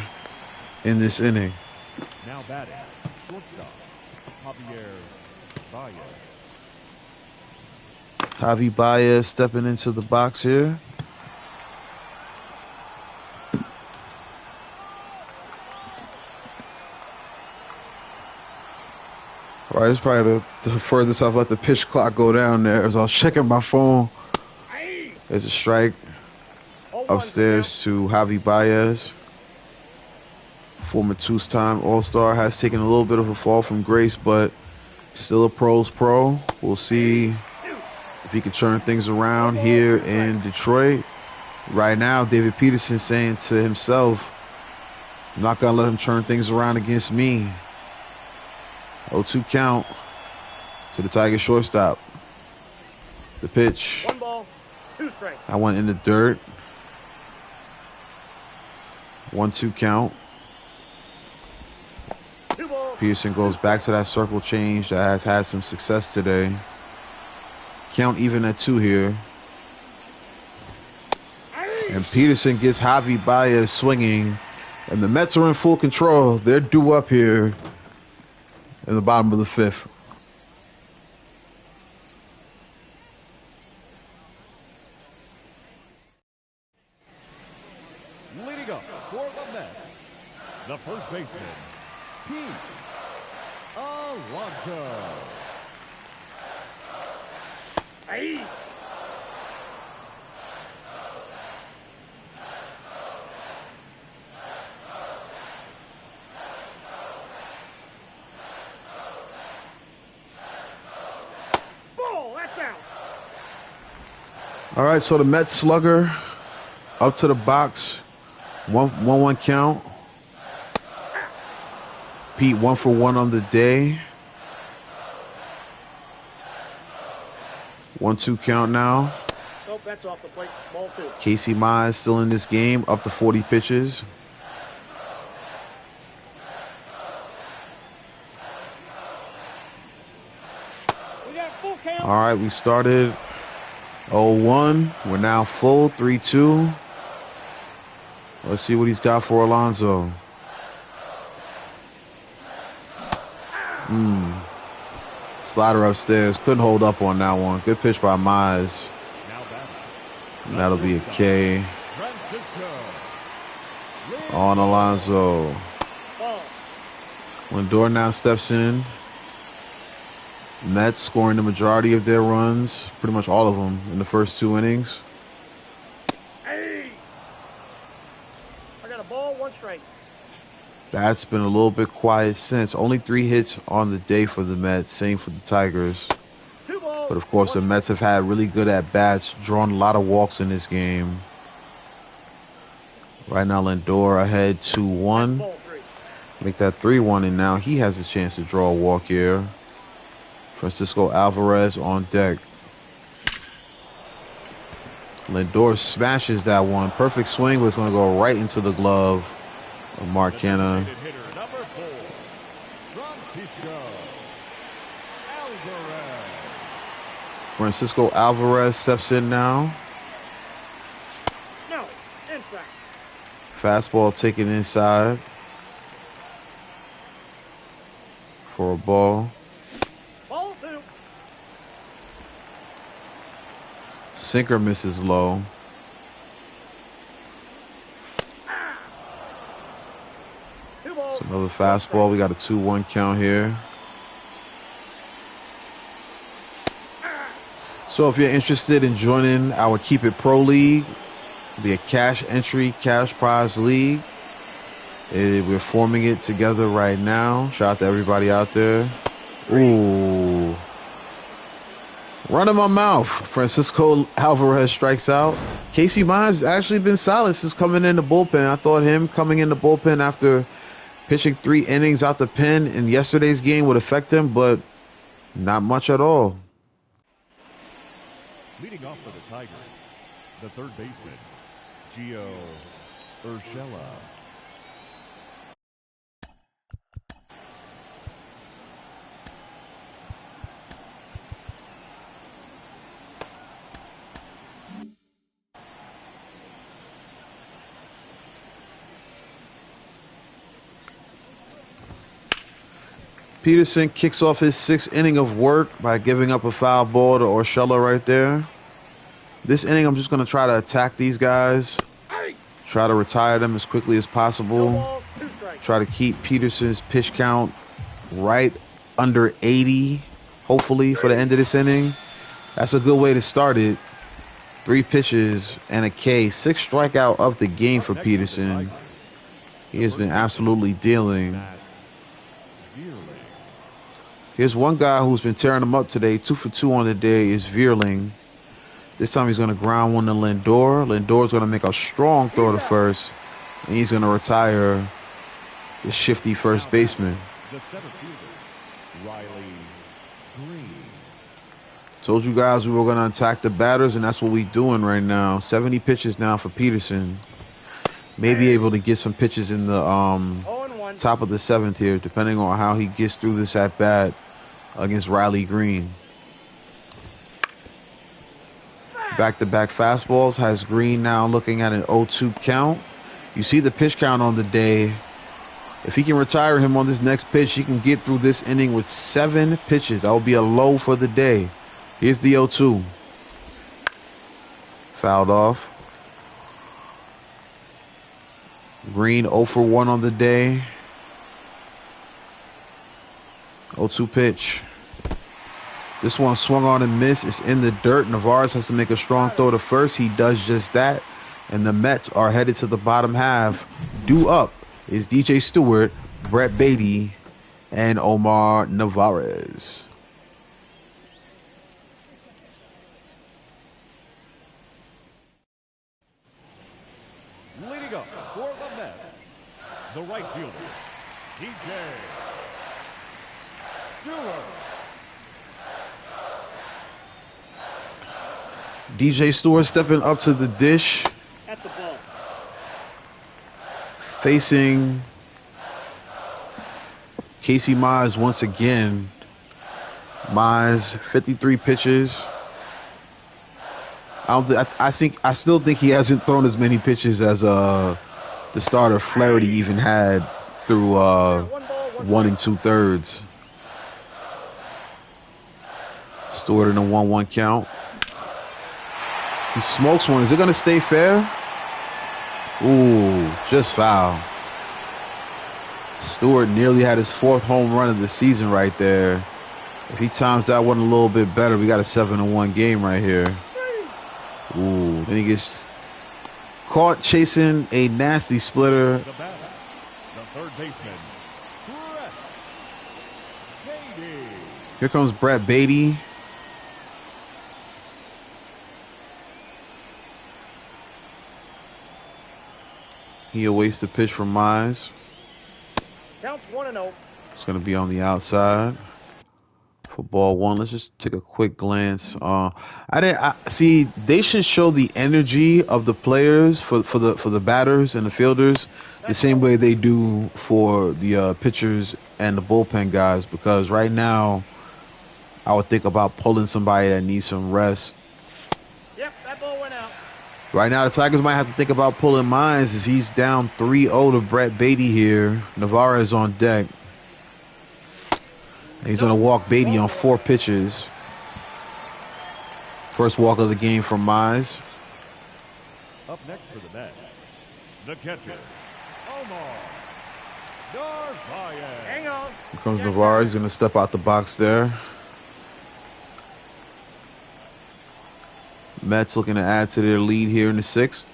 in this inning. Now batting, shortstop, Javier Baez. Javi Baez stepping into the box here. All right, it's probably the furthest I've let the pitch clock go down there. As I was checking my phone, there's a strike upstairs to Javi Baez. Former two-time All-Star, has taken a little bit of a fall from grace, but still a pro's pro. We'll see if he can turn things around here in Detroit. Right now, David Peterson saying to himself, I'm not going to let him turn things around against me. 0-2 count to the Tiger shortstop. The pitch. 1 ball, 2 strikes. I went in the dirt. 1-2 count. 2 balls. Peterson goes back to that circle change that has had some success today. Count even at 2 here. And Peterson gets Javi Baez swinging. And the Mets are in full control. They're due up here in the bottom of the 5th. Leading up for the Mets, the first baseman, Pete Alonso. Hey. Ball, that's out. All right, so the Mets slugger up to the box. 1-1 count. Pete 1 for 1 on the day. 1-2 count now. Nope, that's off the plate. Ball 2. Casey Mize still in this game, up to 40 pitches. We got full count. All right, we started 0-1. We're now full 3-2. Let's see what he's got for Alonso. Slider upstairs. Couldn't hold up on that one. Good pitch by Mize. And that'll be a K on Alonso. Ball. Lindor now steps in. Mets scoring the majority of their runs, pretty much all of them, in the first 2 innings. Hey. I got a ball, 1 strike. That's been a little bit quiet since. Only 3 hits on the day for the Mets, same for the Tigers. 2 balls. But of course, the Mets have had really good at-bats, drawn a lot of walks in this game. Right now, Lindor ahead 2-1. Ball 3. Make that 3-1, and now he has a chance to draw a walk here. Francisco Alvarez on deck. Lindor smashes that one. Perfect swing, but it's going to go right into the glove of Mark Canha. Hitter number 4, Francisco Alvarez. Francisco Alvarez steps in now. No, inside. Fastball taken inside for a ball. Ball 2. Sinker misses low. Balls. So another fastball. We got a 2-1 count here. So if you're interested in joining our Keep It Pro League, it'll be a cash entry, cash prize league. We're forming it together right now. Shout out to everybody out there. Ooh. Run in my mouth. Francisco Alvarez strikes out. Casey Mize has actually been solid since coming in the bullpen. I thought him coming in the bullpen after pitching 3 innings out the pen in yesterday's game would affect him, but not much at all. Leading off for the Tigers, the third baseman, Gio Urshela. Peterson kicks off his 6th inning of work by giving up a foul ball to Urshela right there. This inning, I'm just going to try to attack these guys. Try to retire them as quickly as possible. Try to keep Peterson's pitch count right under 80, hopefully, for the end of this inning. That's a good way to start it. 3 pitches and a K. 6th strikeout of the game for Peterson. He has been absolutely dealing. Here's one guy who's been tearing him up today. 2 for 2 on the day is Veerling. This time he's going to ground one to Lindor. Lindor's going to make a strong throw to first. And he's going to retire the shifty first baseman. The center fielder, Riley Green. Told you guys we were going to attack the batters, and that's what we're doing right now. 70 pitches now for Peterson. Maybe able to get some pitches in the top of the 7th here, depending on how he gets through this at-bat against Riley Green. Back-to-back fastballs has Green now looking at an 0-2 count. You see the pitch count on the day. If he can retire him on this next pitch, he can get through this inning with 7 pitches. That will be a low for the day. Here's the 0-2. Fouled off. Green 0 for 1 on the day. 0-2 pitch. This one swung on and missed. It's in the dirt. Navarez has to make a strong throw to first. He does just that. And the Mets are headed to the bottom half. Due up is DJ Stewart, Brett Beatty, and Omar Narvaez. Leading up for the Mets, the right fielder, DJ Stewart. DJ Stewart stepping up to the dish. At the ball. Facing Casey Mize once again. Mize, 53 pitches. I still think he hasn't thrown as many pitches as the starter Flaherty even had through 1 2/3. Stewart in a 1-1 count. He smokes one. Is it going to stay fair? Ooh, just foul. Stewart nearly had his 4th home run of the season right there. If he times that one a little bit better, we got a 7-1 game right here. Ooh, then he gets caught chasing a nasty splitter. The batter, the third baseman, Brett Beatty. Here comes Brett Beatty. He awaits the pitch from Mize. Counts 1-0. It's going to be on the outside for ball 1. Let's just take a quick glance. I see they should show the energy of the players for the batters and the fielders the same way they do for the pitchers and the bullpen guys, because right now I would think about pulling somebody that needs some rest. Yep, that ball went out. Right now, the Tigers might have to think about pulling Mize as he's down 3-0 to Brett Beatty here. Navarez on deck. And he's going to walk Beatty on 4 pitches. First walk of the game from Mize. Up next for the Mets, the catcher, Omar Narvaez. Hang on. Here comes Navarez. He's going to step out the box there. Mets looking to add to their lead here in the 6th.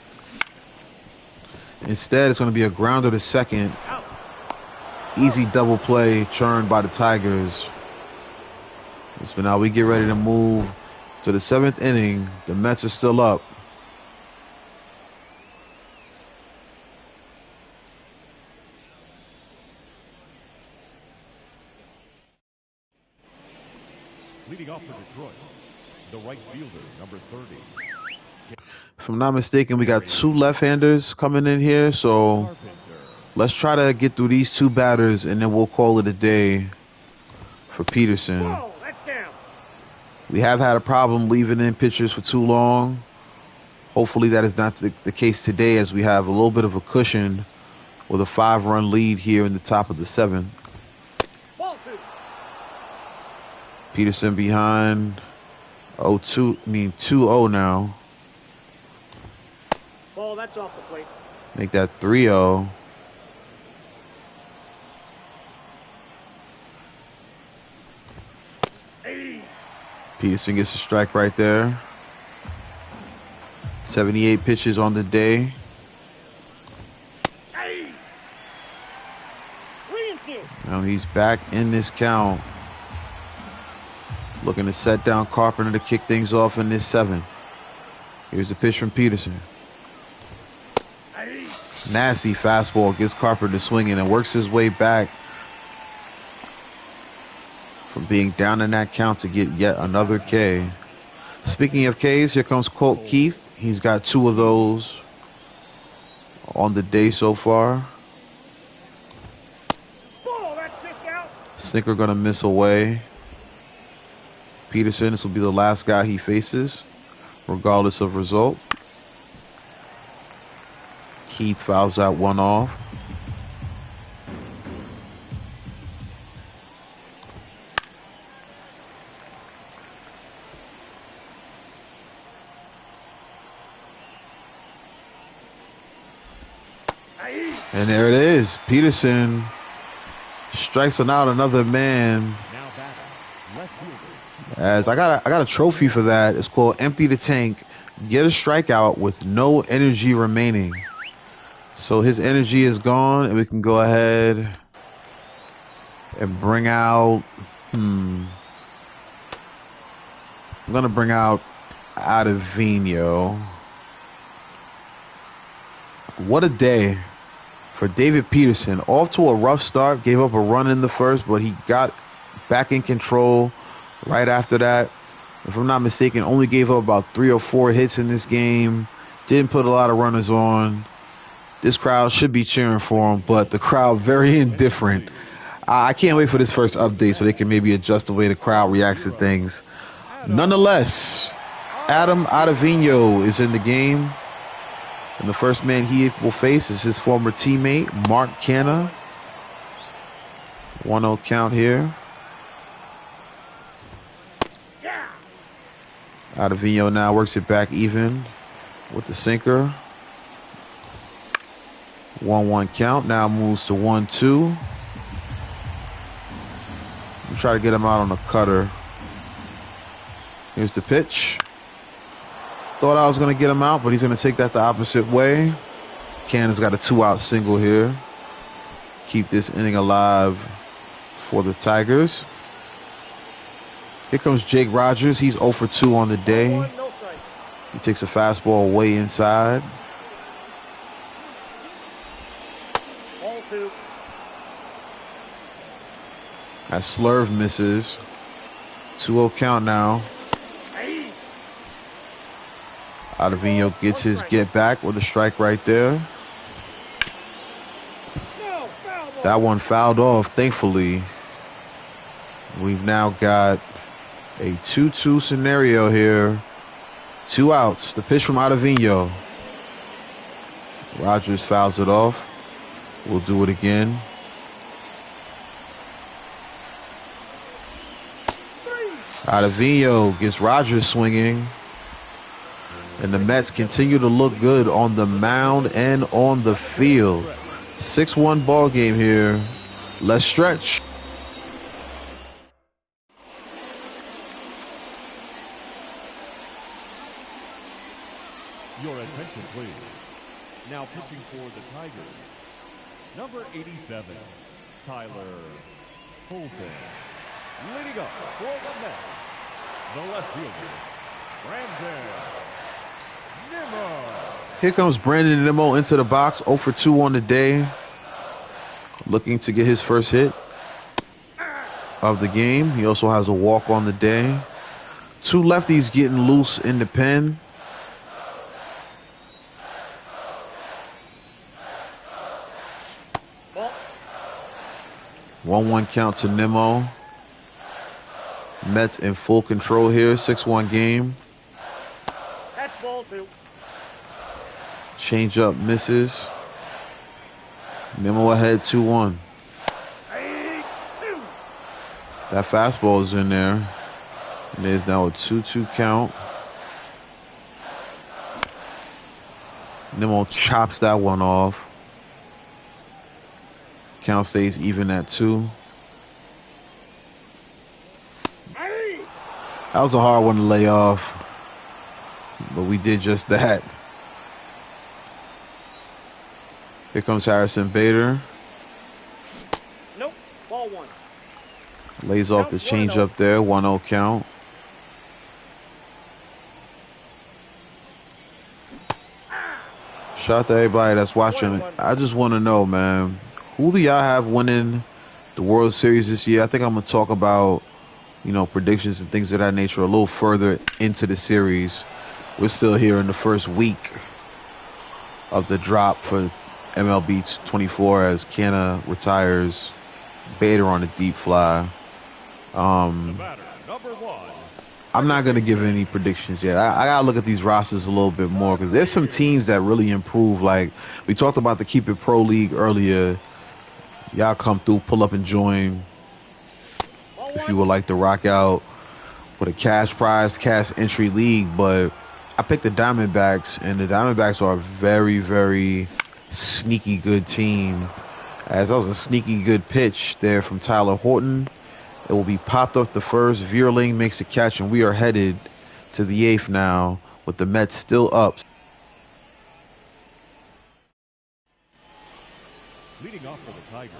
Instead, it's going to be a grounder to second. Easy double play churned by the Tigers. So now we get ready to move to the 7th inning. The Mets are still up. Leading off for Detroit, the right fielder, number 30. If I'm not mistaken, we got 2 left-handers coming in here, so Carpenter. let's try to get through these 2 batters, and then we'll call it a day for Peterson. Whoa, that's down. We have had a problem leaving in pitchers for too long. Hopefully that is not the case today, as we have a little bit of a cushion with a 5-run lead here in the top of the 7th. Ball 2. Peterson behind 2-0 now. Ball, that's off the plate. Make that 3-0. Peterson gets a strike right there. 78 pitches on the day. Hey. 3-2. Now he's back in this count. Looking to set down Carpenter to kick things off in this 7th. Here's the pitch from Peterson. Hey. Nasty fastball gets Carpenter swinging and works his way back from being down in that count to get yet another K. Speaking of Ks, here comes Colt Keith. He's got 2 of those on the day so far. Ball, that's just out. Sinker gonna miss away. Peterson, this will be the last guy he faces, regardless of result. Keith fouls that one off. Hey. And there it is. Peterson strikes out another man. Now batting, left fielder. As I got a trophy for that. It's called Empty the Tank. Get a strikeout with no energy remaining. So his energy is gone, and we can go ahead and bring out. I'm gonna bring out Adavino. What a day for David Peterson. Off to a rough start, gave up a run in the first, but he got back in control right after that. If I'm not mistaken, only gave up about 3 or 4 hits in this game. Didn't put a lot of runners on. This crowd should be cheering for him, but the crowd very indifferent. I can't wait for this first update so they can maybe adjust the way the crowd reacts to things. Nonetheless, Adam Ottavino is in the game. And the first man he will face is his former teammate, Mark Canna. 1-0 count here. Yeah. Ottavino now works it back even with the sinker. 1-1 count. Now moves to 1-2. Try to get him out on the cutter. Here's the pitch. Thought I was going to get him out, but he's going to take that the opposite way. Canna's got a 2-out single here. Keep this inning alive for the Tigers. Here comes Jake Rogers. He's 0 for 2 on the day. No strike. He takes a fastball way inside. Ball 2. That slurve misses. 2-0 count now. Hey. Ottavino gets his get back with a strike right there. No, foul ball. That one fouled off, thankfully. We've now got a 2-2 scenario here. 2 outs. The pitch from Ottavino. Rogers fouls it off. We'll do it again. Ottavino gets Rogers swinging. And the Mets continue to look good on the mound and on the field. 6-1 ball game here. Let's stretch. Your attention, please. Now pitching for the Tigers, number 87, Tyler Fulton. Leading up for the Mets, the left fielder, Brandon Nimmo. Here comes Brandon Nimmo into the box, 0 for 2 on the day. Looking to get his first hit of the game. He also has a walk on the day. 2 lefties getting loose in the pen. Ball. 1-1 count to Nimmo. Mets in full control here. 6-1 game. That's ball 2. Change up misses. Nimmo ahead 2-1. Hey. 2. That fastball is in there. And there's now a 2-2 count. Nimmo chops that one off. Count stays even at 2. Hey. That was a hard one to lay off, but we did just that. Here comes Harrison Bader. Nope. Ball one. Lays off the changeup there. 1-0 count. Shout out to everybody that's watching. I just want to know, man, who do y'all have winning the World Series this year? I think I'm going to talk about, you know, predictions and things of that nature a little further into the series. We're still here in the first week of the drop for MLB 24 as Canna retires Bader on a deep fly. The batter, number 1. I'm not going to give any predictions yet. I got to look at these rosters a little bit more because there's some teams that really improve. Like, we talked about the Keep It Pro League earlier. Y'all come through, pull up and join if you would like to rock out with a cash prize, cash entry league. But I picked the Diamondbacks, and the Diamondbacks are a very, very sneaky good team. As that was a sneaky good pitch there from Tyler Horton. It will be popped up the first. Vierling makes the catch, and we are headed to the 8th now with the Mets still up. Leading off for the Tigers,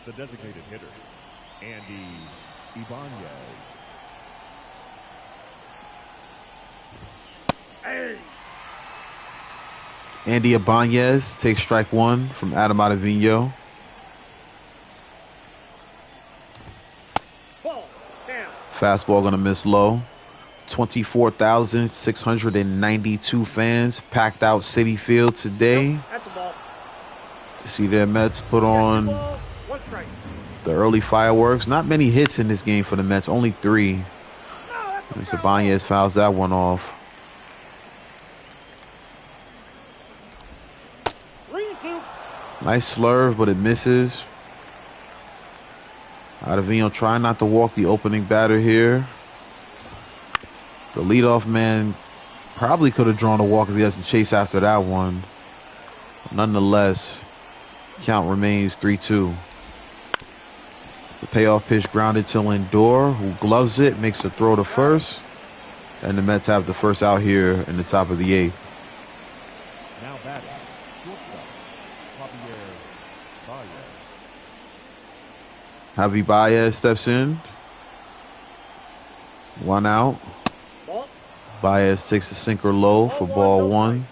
the designated hitter, Andy Ibanez. Hey. Andy Ibanez takes strike 1 from Adam Ottavino. Fastball going to miss low. 24,692 fans packed out Citi Field today. Nope, that's a ball. To see their Mets put on One strike. the early fireworks. Not many hits in this game for the Mets, only 3. No, that's a foul Ibanez fouls that one off. 3-2. Nice slurve, but it misses. Ottavino trying not to walk the opening batter here. The leadoff man probably could have drawn a walk if he doesn't chase after that one. Nonetheless, count remains 3-2. The payoff pitch grounded to Lindor, who gloves it, makes the throw to first. And the Mets have the first out here in the top of the 8th. Now batting, shortstop, Javier Baez. Javi Baez steps in. 1 out. Ball. Baez takes a sinker low for ball 1.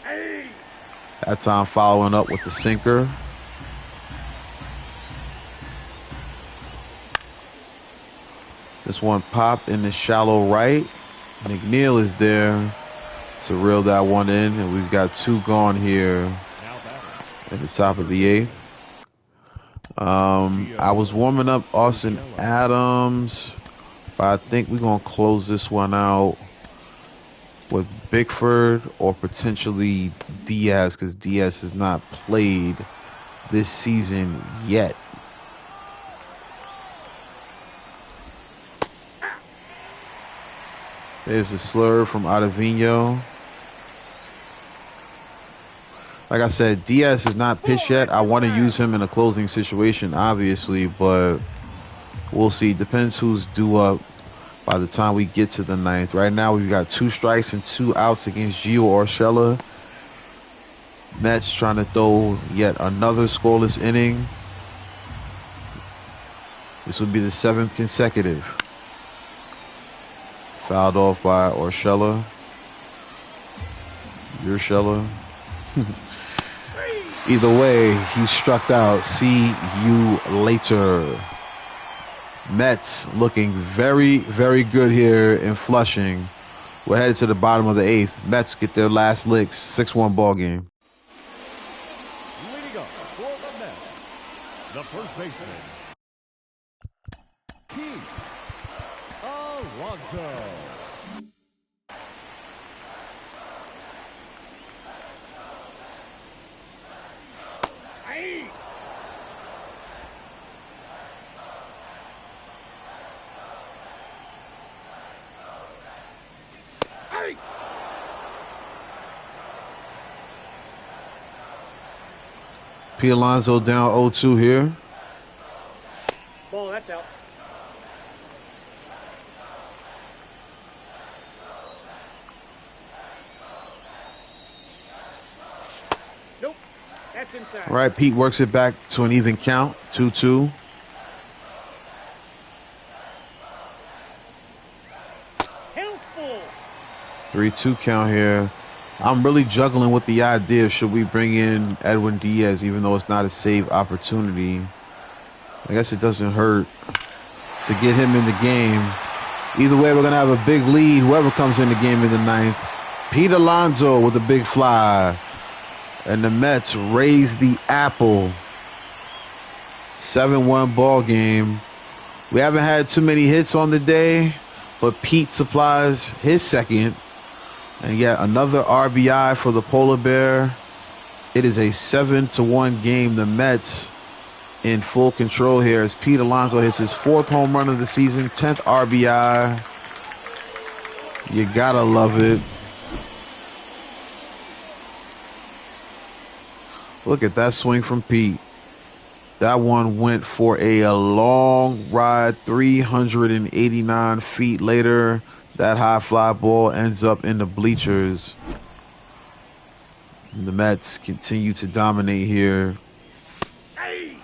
Hey. That time following up with the sinker. This one popped in the shallow right. McNeil is there to reel that one in. And we've got 2 gone here at the top of the 8th. I was warming up Austin Adams, but I think we're going to close this one out with Bickford or potentially Diaz, because Diaz has not played this season yet. There's a slur from Ottavino. Like I said, Diaz is not pitched yet. I want to use him in a closing situation, obviously, but we'll see. Depends who's due up by the time we get to the 9th. Right now, we've got 2 strikes and 2 outs against Gio Urshela. Mets trying to throw yet another scoreless inning. This would be the 7th consecutive. Fouled off by Urshela. Urshela. Either way, he's struck out. See you later. Mets looking very, very good here in Flushing. We're headed to the bottom of the 8th. Mets get their last licks. 6-1 ball game. Leading up for the Mets, the first baseman, Pete Alonso. Hey. Hey. P. Alonso down 0-2 here. Ball, that's out. That's inside. All right, Pete works it back to an even count, 2-2. Count full. 3-2 count here. I'm really juggling with the idea of should we bring in Edwin Diaz, even though it's not a save opportunity. I guess it doesn't hurt to get him in the game. Either way, we're going to have a big lead, whoever comes in the game in the ninth. Pete Alonso with a big fly. And the Mets raise the apple. 7-1 ball game. We haven't had too many hits on the day, but Pete supplies his second. And yet another RBI for the Polar Bear. It is a 7-1 game. The Mets in full control here as Pete Alonso hits his 4th home run of the season, 10th RBI. You gotta love it. Look at that swing from Pete. That one went for a long ride, 389 feet later. That high fly ball ends up in the bleachers. And the Mets continue to dominate here. Hey.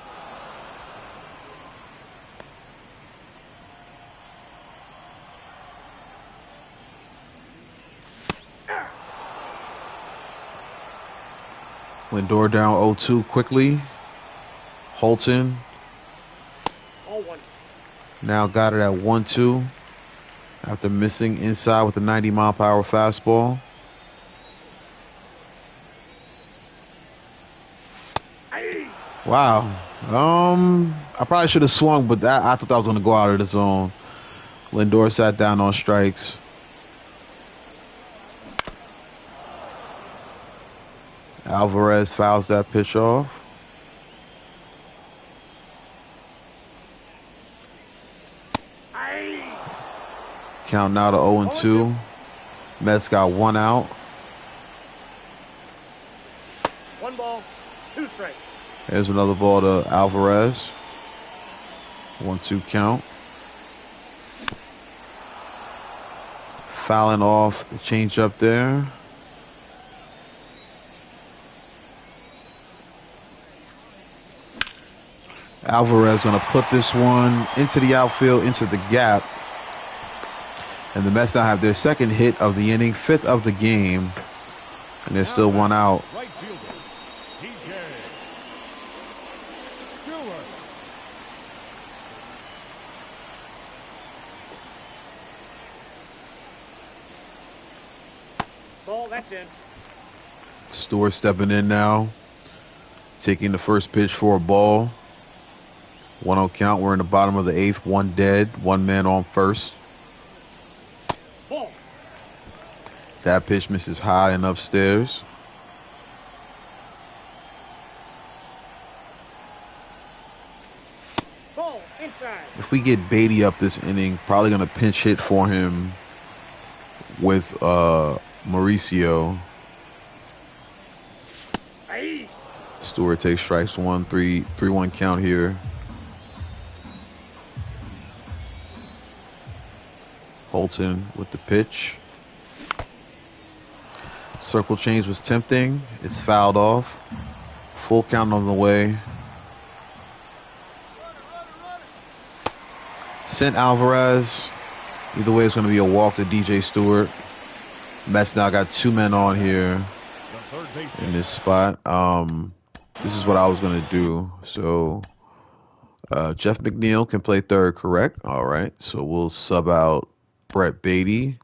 Lindor down 0-2 quickly. Holton All one. now got it at 1-2 after missing inside with a 90-mile-per-hour fastball. Hey. Wow. I probably should have swung, but I thought that was going to go out of the zone. Lindor sat down on strikes. Alvarez fouls that pitch off. Hey. Count now to 0-2. Mets got 1 out. 1 ball, 2 strikes. There's another ball to Alvarez. 1-2 count. Fouling off the changeup there. Alvarez going to put this one into the outfield, into the gap. And the Mets now have their second hit of the inning, 5th of the game. And there's still 1 out. Right fielder, DJ Stewart. Ball, that's in. Stewart stepping in now. Taking the first pitch for a ball. 1-0 count. We're in the bottom of the 8th. 1 dead. 1 man on first. Ball. That pitch misses high and upstairs. Ball, inside. If we get Beatty up this inning, probably going to pinch hit for him with Mauricio. Hey. Stewart takes strikes 1, 3-1 count here. Holton with the pitch. Circle change was tempting. It's fouled off. Full count on the way. Sent Alvarez. Either way, it's going to be a walk to DJ Stewart. Mets now got 2 men on here in this spot. This is what I was going to do. So Jeff McNeil can play third, correct? All right. So we'll sub out Brett Beatty.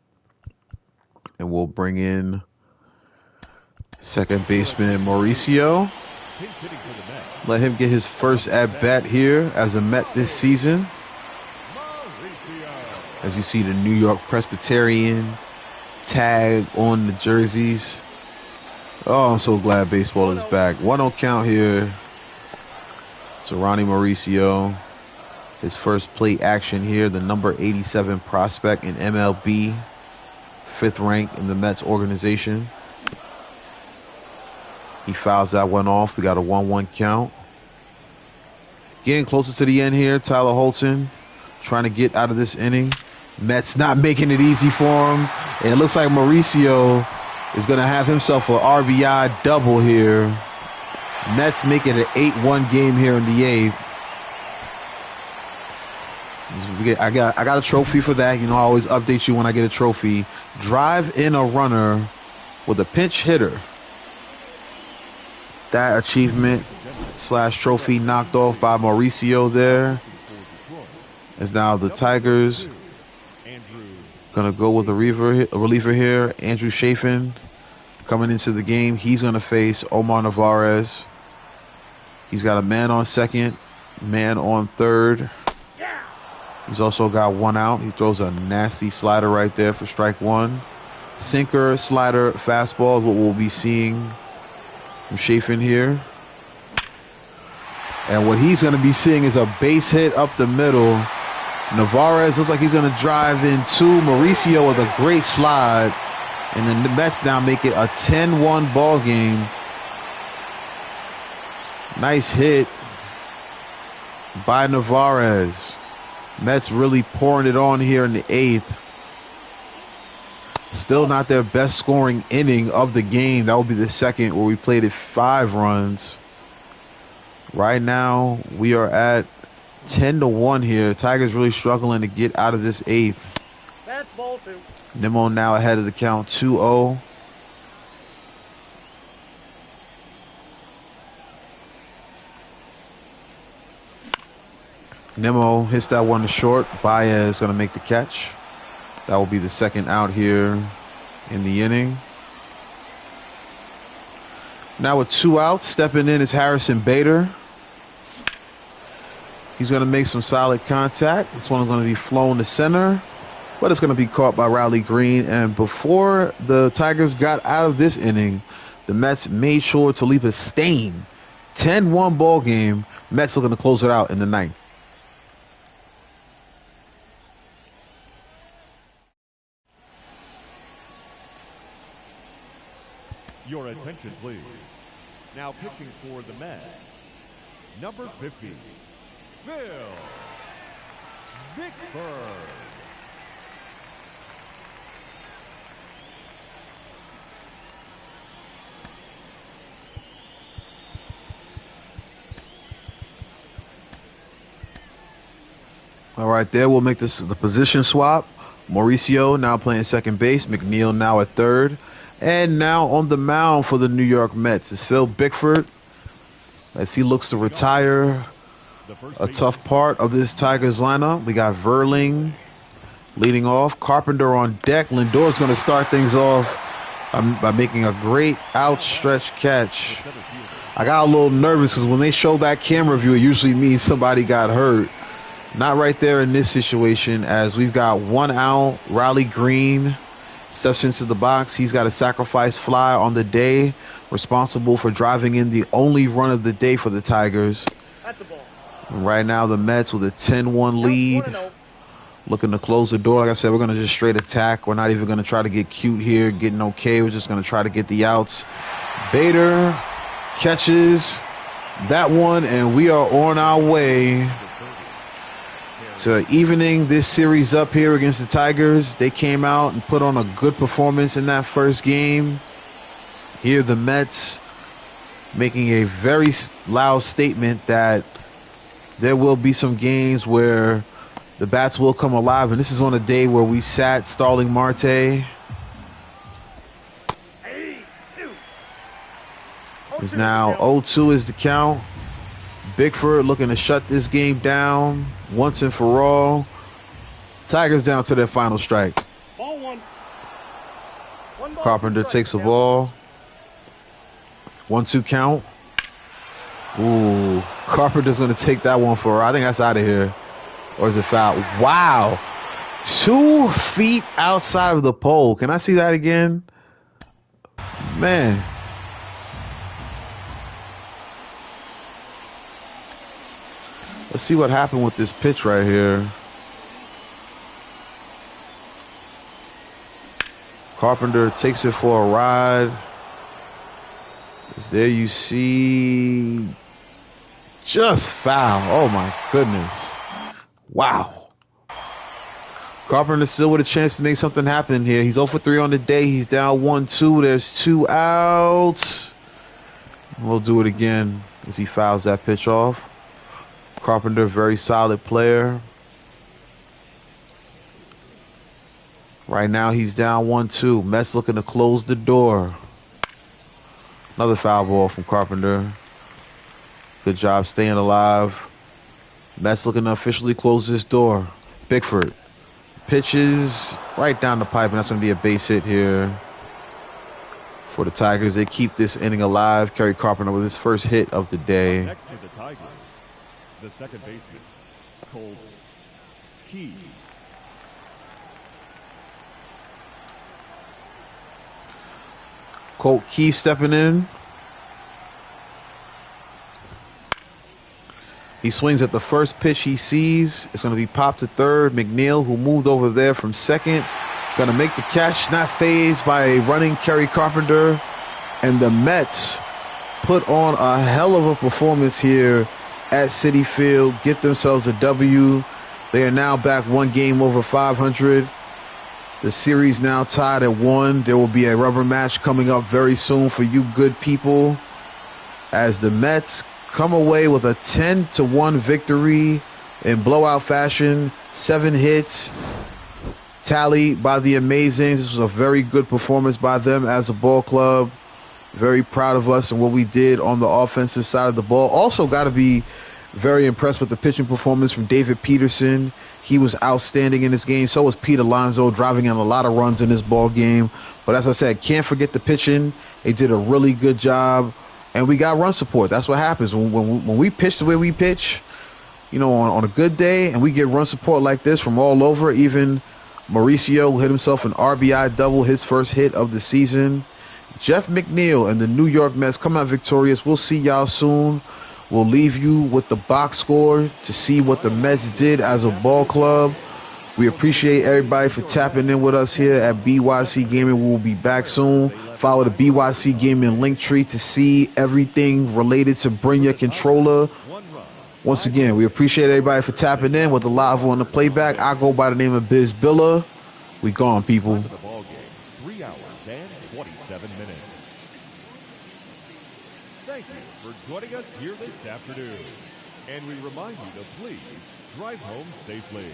And we'll bring in second baseman Mauricio. Let him get his first at-bat here as a Met this season. As you see the New York Presbyterian tag on the jerseys. Oh, I'm so glad baseball is back. 1-0 count here. So Ronnie Mauricio. His first plate action here. The number 87 prospect in MLB. 5th rank in the Mets organization. He fouls that one off. We got a 1-1 count. Getting closer to the end here. Tyler Holton trying to get out of this inning. Mets not making it easy for him. And it looks like Mauricio is going to have himself an RBI double here. Mets make it an 8-1 game here in the 8th. I got a trophy for that. You know, I always update you when I get a trophy. Drive in a runner with a pinch hitter. That achievement / trophy knocked off by Mauricio there. As now the Tigers gonna go with a reliever here. Andrew Chafin coming into the game. He's gonna face Omar Narvaez. He's got a man on second, man on third. He's also got 1 out. He throws a nasty slider right there for strike 1. Sinker, slider, fastball is what we'll be seeing from Chafin here. And what he's going to be seeing is a base hit up the middle. Narvaez looks like he's going to drive in 2. Mauricio with a great slide. And then the Mets now make it a 10-1 ball game. Nice hit by Narvaez. Mets really pouring it on here in the 8th. Still not their best scoring inning of the game. That will be the second, where we played it 5 runs. Right now, we are at 10-1 here. Tigers really struggling to get out of this 8th. That's ball 2. Nimmo now ahead of the count, 2-0. Nimmo hits that one to short. Baez going to make the catch. That will be the second out here in the inning. Now with 2 outs, stepping in is Harrison Bader. He's going to make some solid contact. This one is going to be flown to center, but it's going to be caught by Riley Green. And before the Tigers got out of this inning, the Mets made sure to leave a stain. 10-1 ball game. Mets looking to close it out in the 9th. Your attention, please. Now pitching for the Mets, number 50, Phil Vickford. All right, there we'll make this the position swap. Mauricio now playing second base. McNeil now at third. And now on the mound for the New York Mets is Phil Bickford, as he looks to retire a tough part of this Tigers lineup. We got Verling leading off. Carpenter on deck. Lindor's going to start things off by making a great outstretched catch. I got a little nervous because when they show that camera view, it usually means somebody got hurt. Not right there in this situation, as we've got 1 out. Riley Green steps into the box. He's got a sacrifice fly on the day, responsible for driving in the only run of the day for the Tigers. That's a ball. And right now, the Mets with a 10-1 lead, looking to close the door. Like I said, we're going to just straight attack. We're not even going to try to get cute here, getting okay. We're just going to try to get the outs. Bader catches that one, and we are on our way to evening this series up here against the Tigers. They came out and put on a good performance in that first game. Here the Mets making a very loud statement that there will be some games where the bats will come alive, and this is on a day where we sat Starling Marte. It's now 0-2 is the count. Bickford looking to shut this game down once and for all. Tigers down to their final strike. Ball 1. Carpenter takes a ball. 1-2 count. Ooh, Carpenter's going to take that one for, I think that's out of here. Or is it foul? Wow. 2 feet outside of the pole. Can I see that again? Man. Let's see what happened with this pitch right here. Carpenter takes it for a ride. There you see, just foul. Oh my goodness. Wow. Carpenter still with a chance to make something happen here. He's 0 for 3 on the day. He's down 1-2. There's 2 outs. We'll do it again as he fouls that pitch off. Carpenter, very solid player. Right now he's down 1-2. Mets looking to close the door. Another foul ball from Carpenter. Good job staying alive. Mets looking to officially close this door. Bickford pitches right down the pipe, and that's going to be a base hit here for the Tigers. They keep this inning alive. Kerry Carpenter with his first hit of the day. Next for the Tigers, the second baseman, Colt Key. Colt Key stepping in. He swings at the first pitch he sees. It's going to be popped to third. McNeil, who moved over there from second, going to make the catch, not phased by a running Kerry Carpenter. And the Mets put on a hell of a performance here at Citi Field, get themselves a W. They are now back one game over 500. The series now tied at 1. There will be a rubber match coming up very soon for you good people as the Mets come away with a 10-1 victory in blowout fashion. 7 hits tallied by the Amazins. This was a very good performance by them as a ball club. Very proud of us and what we did on the offensive side of the ball. Also got to be very impressed with the pitching performance from David Peterson. He was outstanding in this game. So was Pete Alonso, driving in a lot of runs in this ball game. But as I said, can't forget the pitching. They did a really good job. And we got run support. That's what happens when we pitch the way we pitch, you know, on a good day, and we get run support like this from all over. Even Mauricio hit himself an RBI double, his first hit of the season. Jeff McNeil and the New York Mets come out victorious. We'll see y'all soon. We'll leave you with the box score to see what the Mets did as a ball club. We appreciate everybody for tapping in with us here at BYC Gaming. We'll be back soon. Follow the BYC Gaming link tree to see everything related to Bring Your Controller. Once again, we appreciate everybody for tapping in with the live on the playback. I go by the name of Beisbol. We gone, people. The ball game, 3 hours and 27 minutes. Thank you for joining us here this afternoon. And we remind you to please drive home safely.